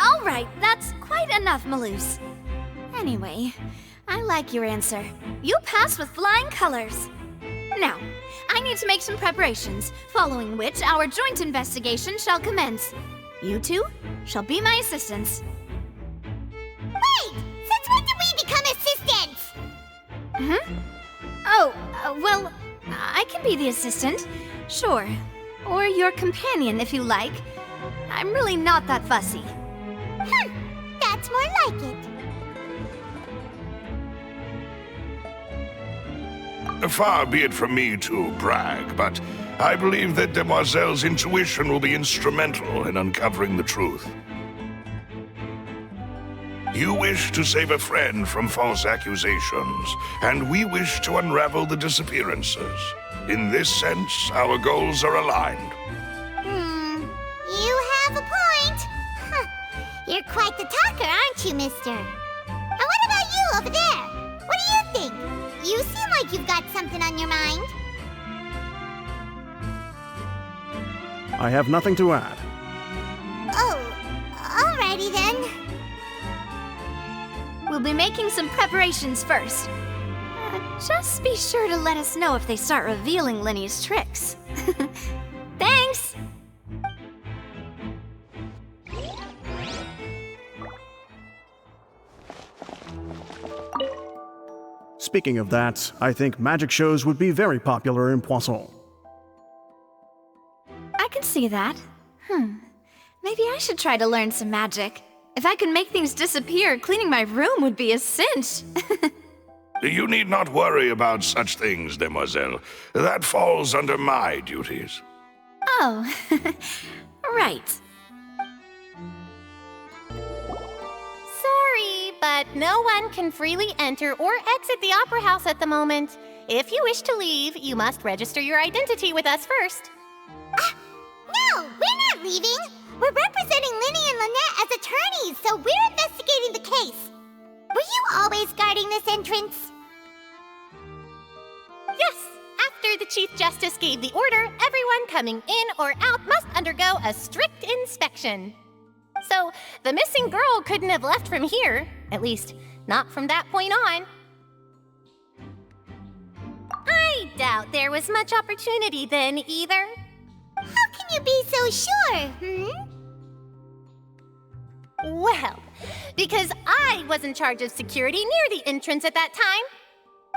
All right, that's quite enough, Melus. Anyway, I like your answer. You passed with flying colors. Now, I need to make some preparations, following which our joint investigation shall commence. You two shall be my assistants.
Wait! Since when did we become assistants?
Oh, well, I can be the assistant, sure. Or your companion, if you like. I'm really not that fussy.
That's more like it.
Far be it from me to brag, but I believe that Demoiselle's intuition will be instrumental in uncovering the truth. You wish to save a friend from false accusations, and we wish to unravel the disappearances. In this sense, our goals are aligned.
You have a point. You're quite the talker, aren't you, mister? And what about you over there? What do you think? You seem like you've got something on your mind.
I have nothing to add.
Oh, alrighty then.
We'll be making some preparations first. Just be sure to let us know if they start revealing Linny's tricks. Thanks!
Speaking of that, I think magic shows would be very popular in Poisson.
I can see that. Maybe I should try to learn some magic. If I could make things disappear, cleaning my room would be a cinch.
You need not worry about such things, demoiselle. That falls under my duties.
Oh, right.
Sorry, but no one can freely enter or exit the Opera House at the moment. If you wish to leave, you must register your identity with us first.
No, we're not leaving. We're representing Linny and Lynette as attorneys, so we're investigating the case. Were you always guarding this entrance?
Yes, after the Chief Justice gave the order, everyone coming in or out must undergo a strict inspection. So, the missing girl couldn't have left from here, at least not from that point on. I doubt there was much opportunity then either.
How can you be so sure,
Well, because I was in charge of security near the entrance at that time.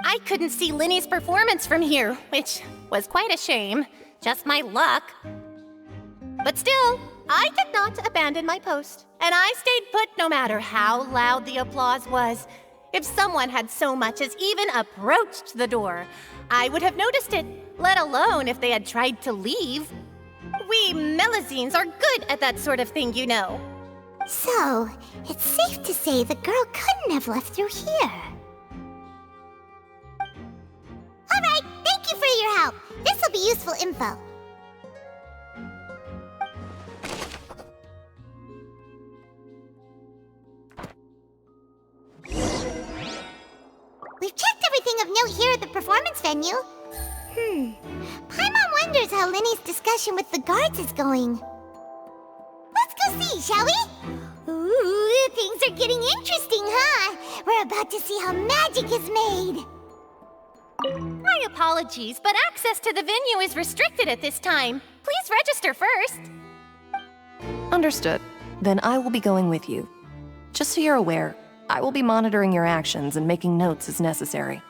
I couldn't see Linny's performance from here, which was quite a shame. Just my luck. But still, I did not abandon my post, and I stayed put no matter how loud the applause was. If someone had so much as even approached the door, I would have noticed it, let alone if they had tried to leave. We Melazines are good at that sort of thing, you know.
So, it's safe to say the girl couldn't have left through here. Alright, thank you for your help. This will be useful info. We've checked everything of note here at the performance venue. Paimon wonders how Linny's discussion with the guards is going. Let's go see, shall we? Ooh, things are getting interesting, huh? We're about to see how magic is made.
My apologies, but access to the venue is restricted at this time. Please register first.
Understood. Then I will be going with you. Just so you're aware, I will be monitoring your actions and making notes as necessary.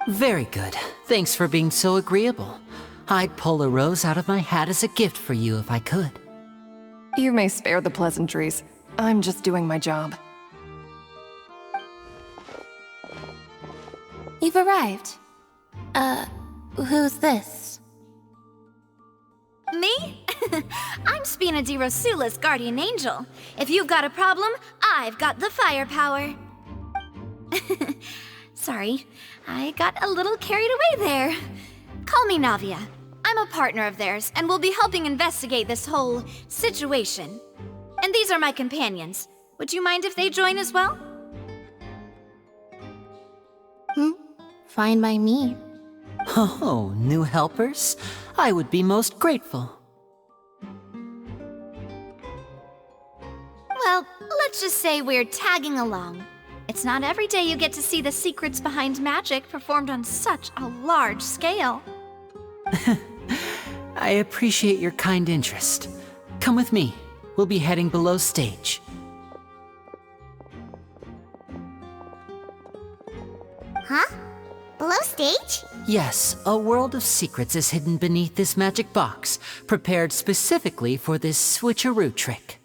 Very good. Thanks for being so agreeable. I'd pull a rose out of my hat as a gift for you if I could.
You may spare the pleasantries. I'm just doing my job.
You've arrived. Who's this?
Me? I'm Spina di Rosula's guardian angel. If you've got a problem, I've got the firepower. Sorry, I got a little carried away there. Call me Navia. I'm a partner of theirs, and will be helping investigate this whole situation. And these are my companions. Would you mind if they join as well?
Fine by me.
Oh, new helpers? I would be most grateful.
Well, let's just say we're tagging along. It's not every day you get to see the secrets behind magic performed on such a large scale.
I appreciate your kind interest. Come with me. We'll be heading below stage.
Huh? Below stage?
Yes, a world of secrets is hidden beneath this magic box, prepared specifically for this switcheroo trick.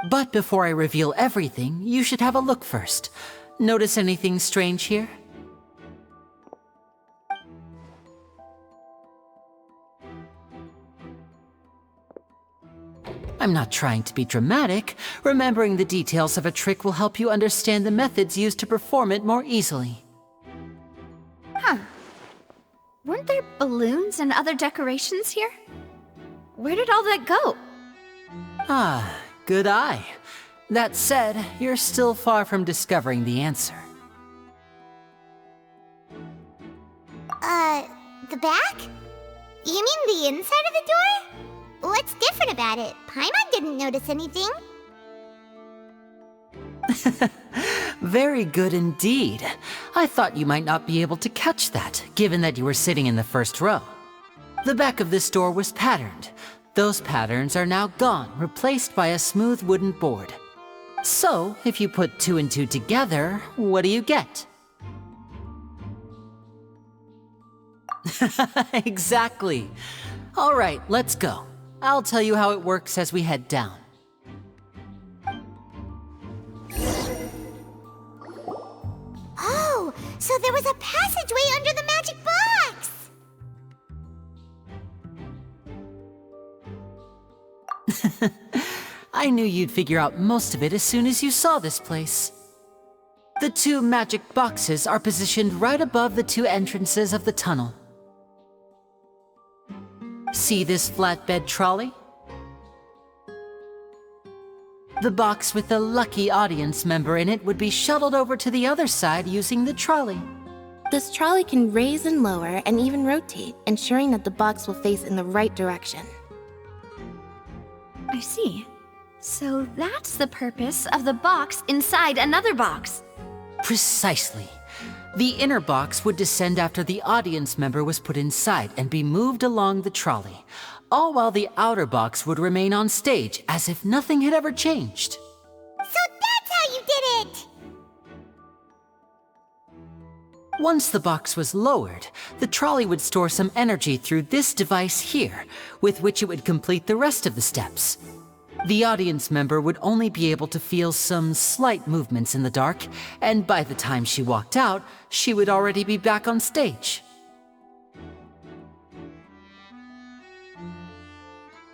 But before I reveal everything, you should have a look first. Notice anything strange here? I'm not trying to be dramatic. Remembering the details of a trick will help you understand the methods used to perform it more easily.
Huh. Weren't there balloons and other decorations here? Where did all that go?
Ah, good eye. That said, you're still far from discovering the answer.
The back? You mean the inside of the door? What's different about it? Paimon didn't notice anything.
Very good indeed. I thought you might not be able to catch that, given that you were sitting in the first row. The back of this door was patterned. Those patterns are now gone, replaced by a smooth wooden board. So, if you put 2 and 2 together, what do you get? Exactly. All right, let's go. I'll tell you how it works as we head down.
Oh, so there was a passageway under the magic box!
I knew you'd figure out most of it as soon as you saw this place. The 2 magic boxes are positioned right above the 2 entrances of the tunnel. See this flatbed trolley? The box with the lucky audience member in it would be shuttled over to the other side using the trolley.
This trolley can raise and lower and even rotate, ensuring that the box will face in the right direction.
I see. So that's the purpose of the box inside another box.
Precisely. The inner box would descend after the audience member was put inside and be moved along the trolley, all while the outer box would remain on stage as if nothing had ever changed.
So that's how you did it!
Once the box was lowered, the trolley would store some energy through this device here, with which it would complete the rest of the steps. The audience member would only be able to feel some slight movements in the dark, and by the time she walked out, she would already be back on stage.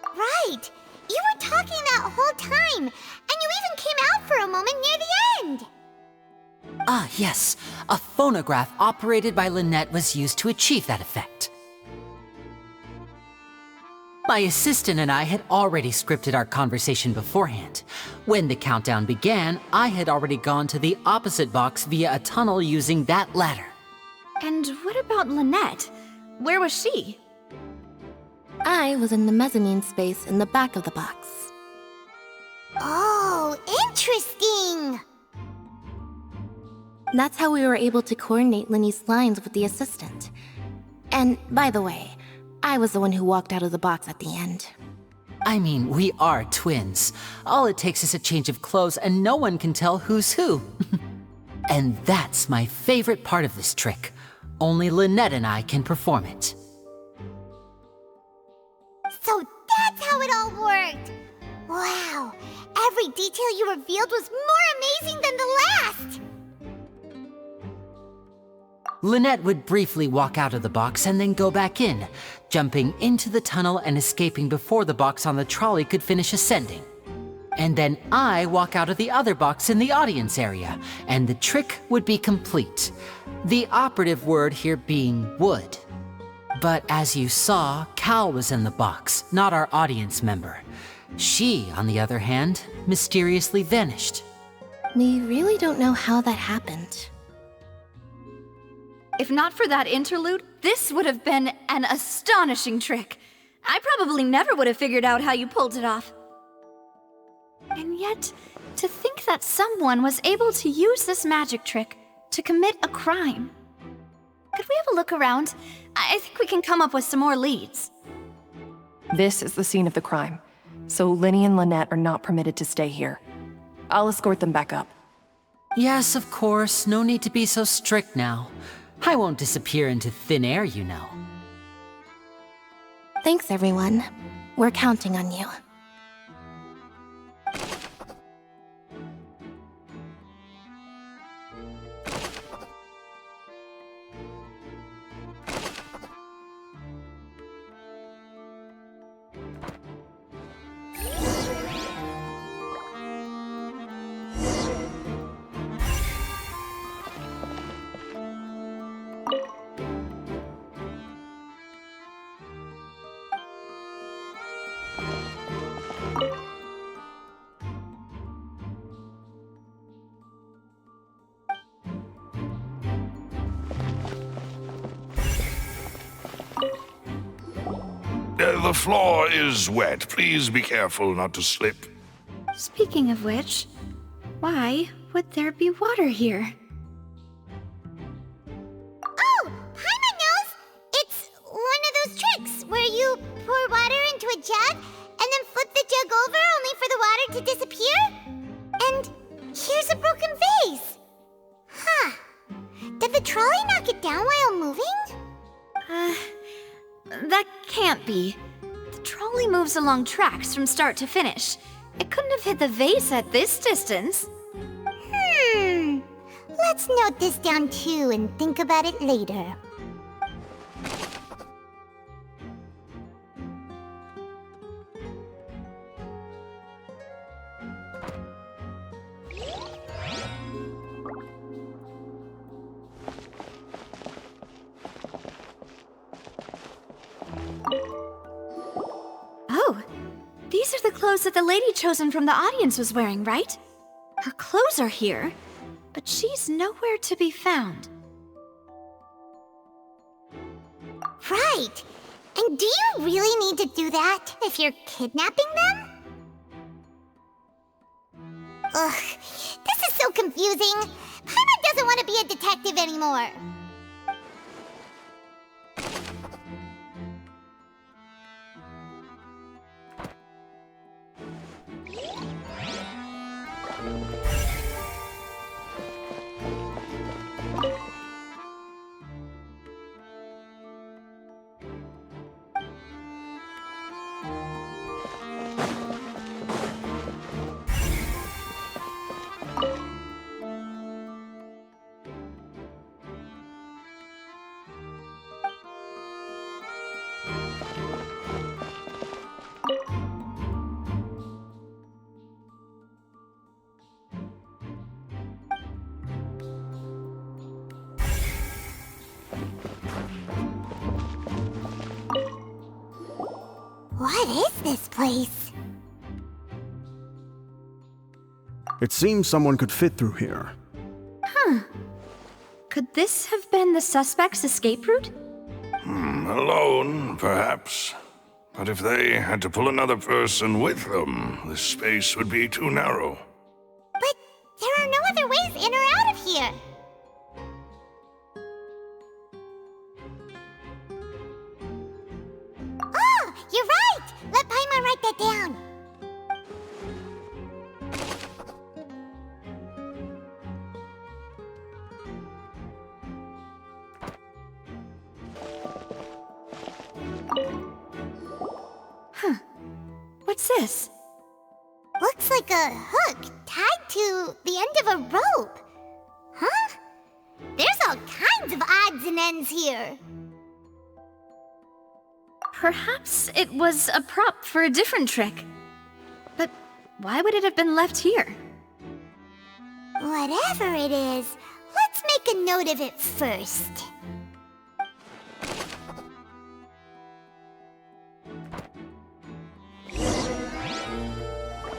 Right! You were talking that whole time, and you even came out for a moment near the end!
Ah, yes. A phonograph operated by Lynette was used to achieve that effect. My assistant and I had already scripted our conversation beforehand. When the countdown began, I had already gone to the opposite box via a tunnel using that ladder.
And what about Lynette? Where was she?
I was in the mezzanine space in the back of the box.
Oh, interesting!
That's how we were able to coordinate Linny's lines with the assistant. And, by the way, I was the one who walked out of the box at the end.
I mean, we are twins. All it takes is a change of clothes and no one can tell who's who. And that's my favorite part of this trick. Only Lynette and I can perform it.
So that's how it all worked! Wow! Every detail you revealed was more amazing than the last!
Lynette would briefly walk out of the box and then go back in, jumping into the tunnel and escaping before the box on the trolley could finish ascending. And then I walk out of the other box in the audience area, and the trick would be complete. The operative word here being would. But as you saw, Cal was in the box, not our audience member. She, on the other hand, mysteriously vanished.
We really don't know how that happened.
If not for that interlude, this would have been an astonishing trick. I probably never would have figured out how you pulled it off. And yet, to think that someone was able to use this magic trick to commit a crime. Could we have a look around? I think we can come up with some more leads.
This is the scene of the crime, so Linny and Lynette are not permitted to stay here. I'll escort them back up.
Yes, of course. No need to be so strict now. I won't disappear into thin air, you know.
Thanks, everyone. We're counting on you.
The floor is wet. Please be careful not to slip.
Speaking of which, why would there be water here?
Oh, Paimon knows! It's one of those tricks where you pour water into a jug and then flip the jug over only for the water to disappear? And here's a broken vase! Huh. Did the trolley knock it down while moving?
That can't be. The trolley moves along tracks from start to finish. It couldn't have hit the vase at this distance.
Let's note this down too and think about it later.
Oh, these are the clothes that the lady chosen from the audience was wearing, right? Her clothes are here, but she's nowhere to be found.
Right! And do you really need to do that if you're kidnapping them? Ugh, this is so confusing. Paimon doesn't want to be a detective anymore. What is this place?
It seems someone could fit through here.
Huh. Could this have been the suspect's escape route?
Alone, perhaps. But if they had to pull another person with them, the space would be too narrow.
But there are no other ways in or out of here. Oh, you're right! Let Paimon write that down.
Huh. What's this?
Looks like a hook tied to the end of a rope. Huh? There's all kinds of odds and ends here.
Perhaps it was a prop for a different trick. But why would it have been left here?
Whatever it is, let's make a note of it first.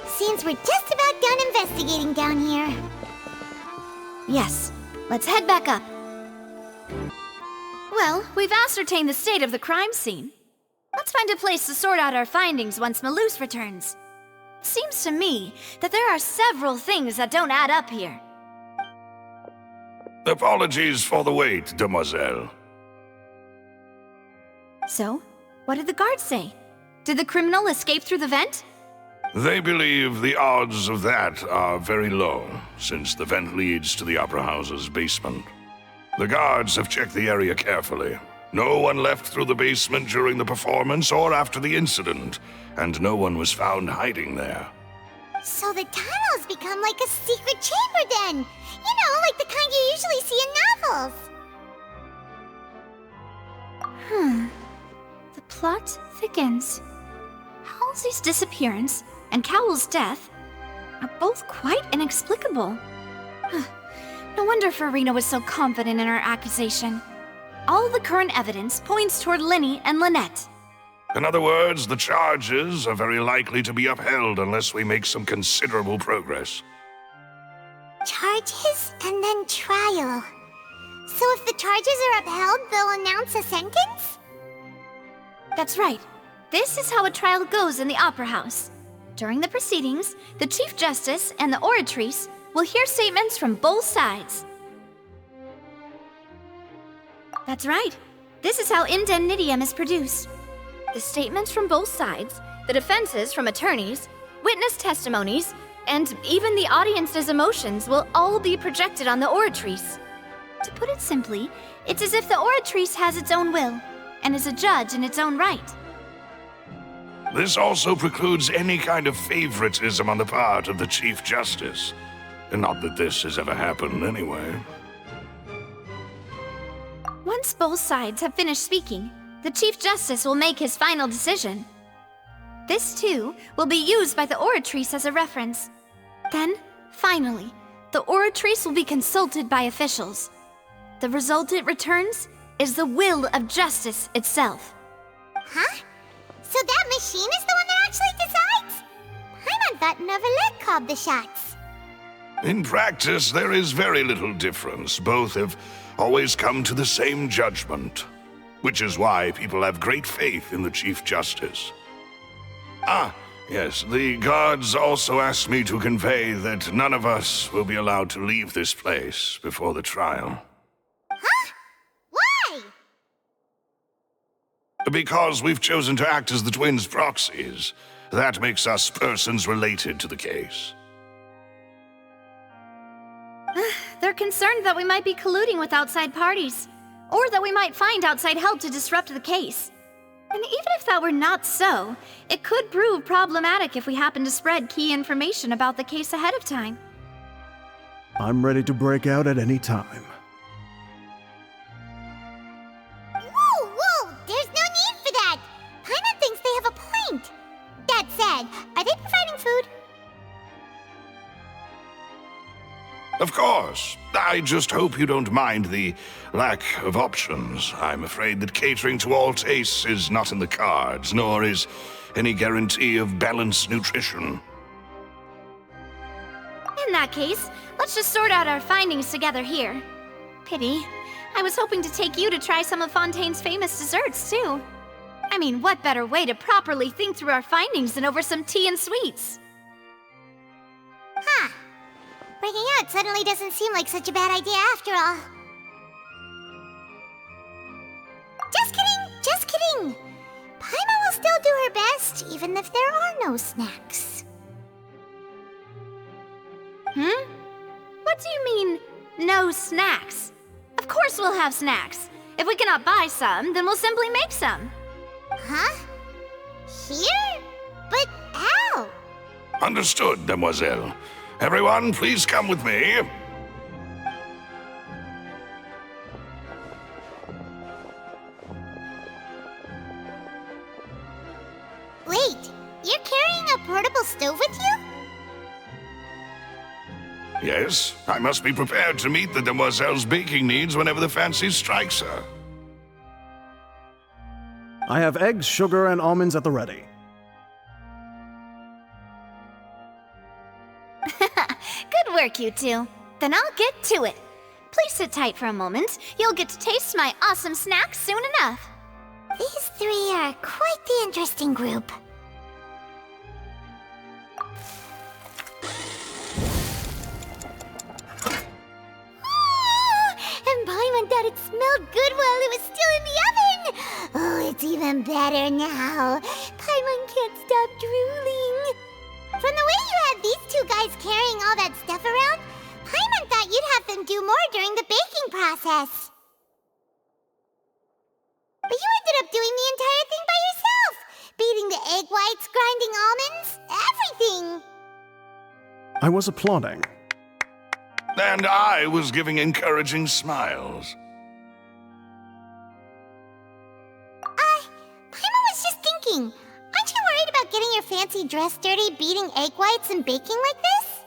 Seems we're just about done investigating down here.
Yes, let's head back up. Well, we've ascertained the state of the crime scene. Let's find a place to sort out our findings once Malus returns. Seems to me that there are several things that don't add up here.
Apologies for the wait, demoiselle.
So, what did the guards say? Did the criminal escape through the vent?
They believe the odds of that are very low, since the vent leads to the Opera House's basement. The guards have checked the area carefully. No one left through the basement during the performance or after the incident, and no one was found hiding there.
So the tunnels become like a secret chamber then! You know, like the kind you usually see in novels!
The plot thickens. Halsey's disappearance and Cowell's death are both quite inexplicable. No wonder Farina was so confident in her accusation. All the current evidence points toward Linny and Lynette.
In other words, the charges are very likely to be upheld unless we make some considerable progress.
Charges and then trial. So if the charges are upheld, they'll announce a sentence?
That's right. This is how a trial goes in the Opera House. During the proceedings, the Chief Justice and the Oratrice will hear statements from both sides. That's right. This is how indemnitium is produced. The statements from both sides, the defenses from attorneys, witness testimonies, and even the audience's emotions will all be projected on the Oratrice. To put it simply, it's as if the Oratrice has its own will, and is a judge in its own right.
This also precludes any kind of favoritism on the part of the Chief Justice. Not that this has ever happened anyway.
Once both sides have finished speaking, the Chief Justice will make his final decision. This, too, will be used by the Oratrice as a reference. Then, finally, the Oratrice will be consulted by officials. The result it returns is the will of justice itself.
Huh? So that machine is the one that actually decides? Paimon thought Neuvillette called the shots.
In practice, there is very little difference. Both have always come to the same judgment, which is why people have great faith in the Chief Justice. Ah, yes, the guards also asked me to convey that none of us will be allowed to leave this place before the trial.
Huh? Why?
Because we've chosen to act as the twins' proxies. That makes us persons related to the case.
They're concerned that we might be colluding with outside parties, or that we might find outside help to disrupt the case. And even if that were not so, it could prove problematic if we happen to spread key information about the case ahead of time.
I'm ready to break out at any time.
Whoa, whoa! There's no need for that! Paimon thinks they have a point. That said, are they providing food?
Of course. I just hope you don't mind the lack of options. I'm afraid that catering to all tastes is not in the cards, nor is any guarantee of balanced nutrition.
In that case, let's just sort out our findings together here. Pity. I was hoping to take you to try some of Fontaine's famous desserts, too. I mean, what better way to properly think through our findings than over some tea and sweets?
Huh. Breaking out suddenly doesn't seem like such a bad idea after all. Just kidding, just kidding. Paimon will still do her best, even if there are no snacks.
What do you mean, no snacks? Of course we'll have snacks. If we cannot buy some, then we'll simply make some.
Huh? Here? But how?
Understood, Demoiselle. Everyone, please come with me.
Wait, you're carrying a portable stove with you?
Yes, I must be prepared to meet the Demoiselle's baking needs whenever the fancy strikes her.
I have eggs, sugar, and almonds at the ready.
Good work, you two. Then I'll get to it. Please sit tight for a moment. You'll get to taste my awesome snacks soon enough.
These three are quite the interesting group. And Paimon thought it smelled good while it was still in the oven! Oh, it's even better now. Paimon can't stop drooling. From the way you had these two guys carrying all that stuff around, Paimon thought you'd have them do more during the baking process. But you ended up doing the entire thing by yourself! Beating the egg whites, grinding almonds, everything!
I was applauding.
And I was giving encouraging smiles.
Paimon was just thinking, aren't you worried about getting your fancy dress dirty beating egg whites and baking like this?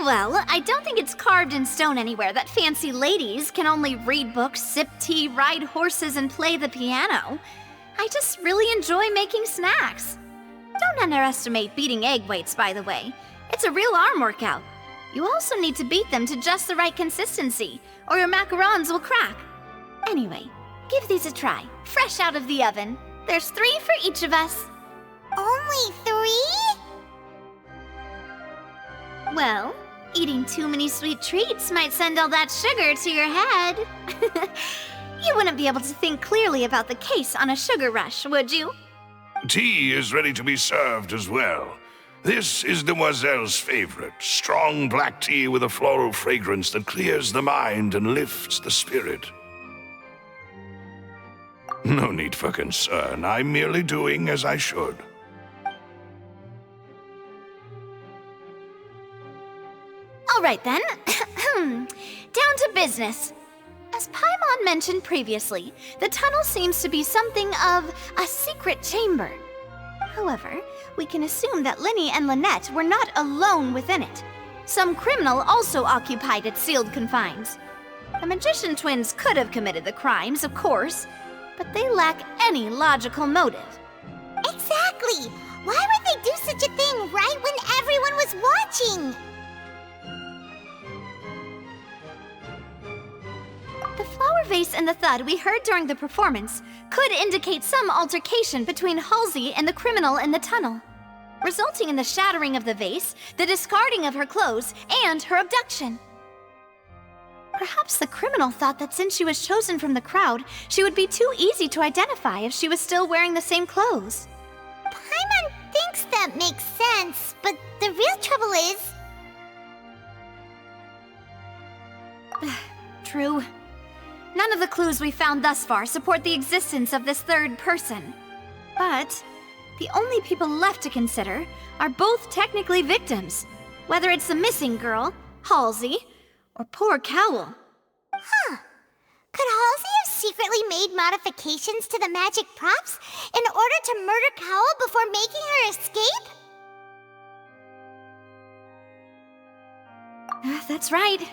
Well, I don't think it's carved in stone anywhere that fancy ladies can only read books, sip tea, ride horses, and play the piano. I just really enjoy making snacks. Don't underestimate beating egg whites, by the way. It's a real arm workout. You also need to beat them to just the right consistency, or your macarons will crack. Anyway, give these a try, fresh out of the oven. There's 3 for each of us.
Only 3?
Well, eating too many sweet treats might send all that sugar to your head. You wouldn't be able to think clearly about the case on a sugar rush, would you?
Tea is ready to be served as well. This is Demoiselle's favorite, strong black tea with a floral fragrance that clears the mind and lifts the spirit. No need for concern. I'm merely doing as I should.
All right then. Down to business. As Paimon mentioned previously, the tunnel seems to be something of a secret chamber. However, we can assume that Linny and Lynette were not alone within it. Some criminal also occupied its sealed confines. The magician twins could have committed the crimes, of course, but they lack any logical motive.
Exactly! Why would they do such a thing right when everyone was watching?
The flower vase and the thud we heard during the performance could indicate some altercation between Halsey and the criminal in the tunnel, resulting in the shattering of the vase, the discarding of her clothes, and her abduction. Perhaps the criminal thought that since she was chosen from the crowd, she would be too easy to identify if she was still wearing the same clothes.
Paimon thinks that makes sense, but the real trouble is...
True. None of the clues we found thus far support the existence of this third person. But the only people left to consider are both technically victims, whether it's the missing girl, Halsey, or poor Cowl.
Huh. Could Halsey have secretly made modifications to the magic props in order to murder Cowl before making her escape?
That's right.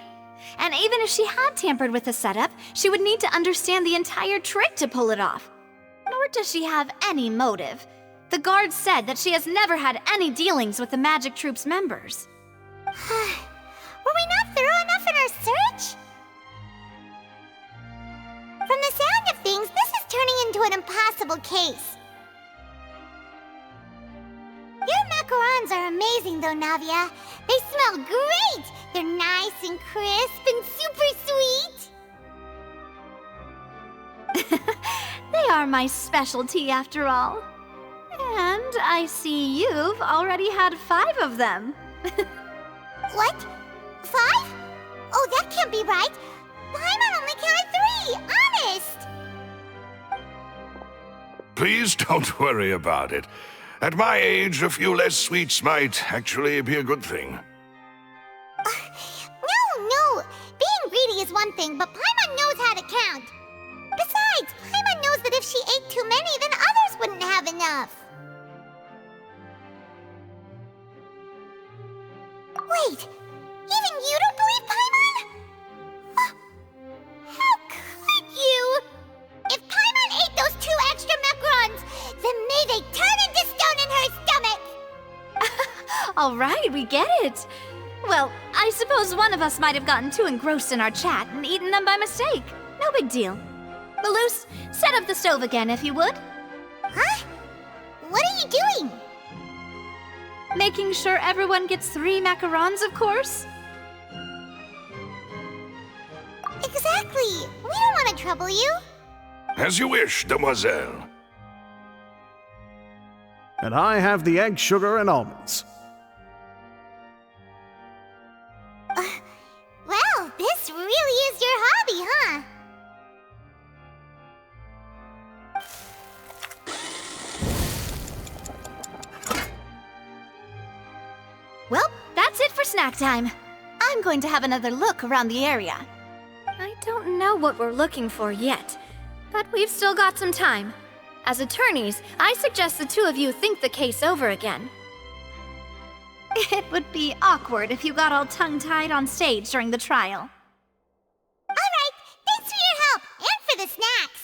And even if she had tampered with the setup, she would need to understand the entire trick to pull it off. Nor does she have any motive. The guards said that she has never had any dealings with the Magic Troop's members.
Were we not thorough enough in our search? From the sound of things, this is turning into an impossible case. Your macarons are amazing though, Navia. They smell great! They're nice and crisp and super sweet!
They are my specialty after all. And I see you've already had 5 of them.
What? 5? Oh, that can't be right. Paimon only counted 3, honest!
Please don't worry about it. At my age, a few less sweets might actually be a good thing.
No. Being greedy is one thing, but Paimon knows how to count. Besides, Paimon knows that if she ate too many, then others wouldn't have enough. Wait, even you don't believe Paimon? How could you? If Paimon ate those 2 extra macarons, then may they turn into stone in her stomach!
All right, we get it. Well, I suppose one of us might have gotten too engrossed in our chat and eaten them by mistake. No big deal. Malus, set up the stove again if you would.
Huh? What are you doing?
Making sure everyone gets 3 macarons, of course.
Exactly. We don't want to trouble you.
As you wish, Demoiselle.
And I have the egg, sugar, and almonds.
Well, this really is your hobby, huh?
Well, that's it for snack time. I'm going to have another look around the area. I don't know what we're looking for yet, but we've still got some time. As attorneys, I suggest the 2 of you think the case over again. It would be awkward if you got all tongue-tied on stage during the trial.
All right, thanks for your help, and for the snacks.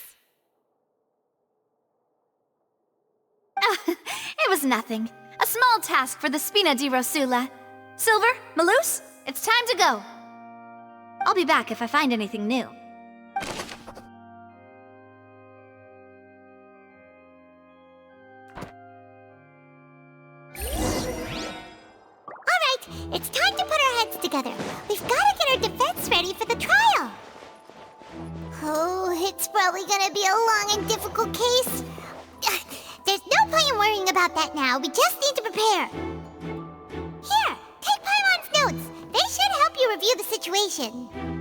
It was nothing. A small task for the Spina di Rosula. Silver, Malus, it's time to go. I'll be back if I find anything new.
It's time to put our heads together. We've got to get our defense ready for the trial. Oh, it's probably gonna be a long and difficult case. There's no point in worrying about that now. We just need to prepare. Here, take Paimon's notes. They should help you review the situation.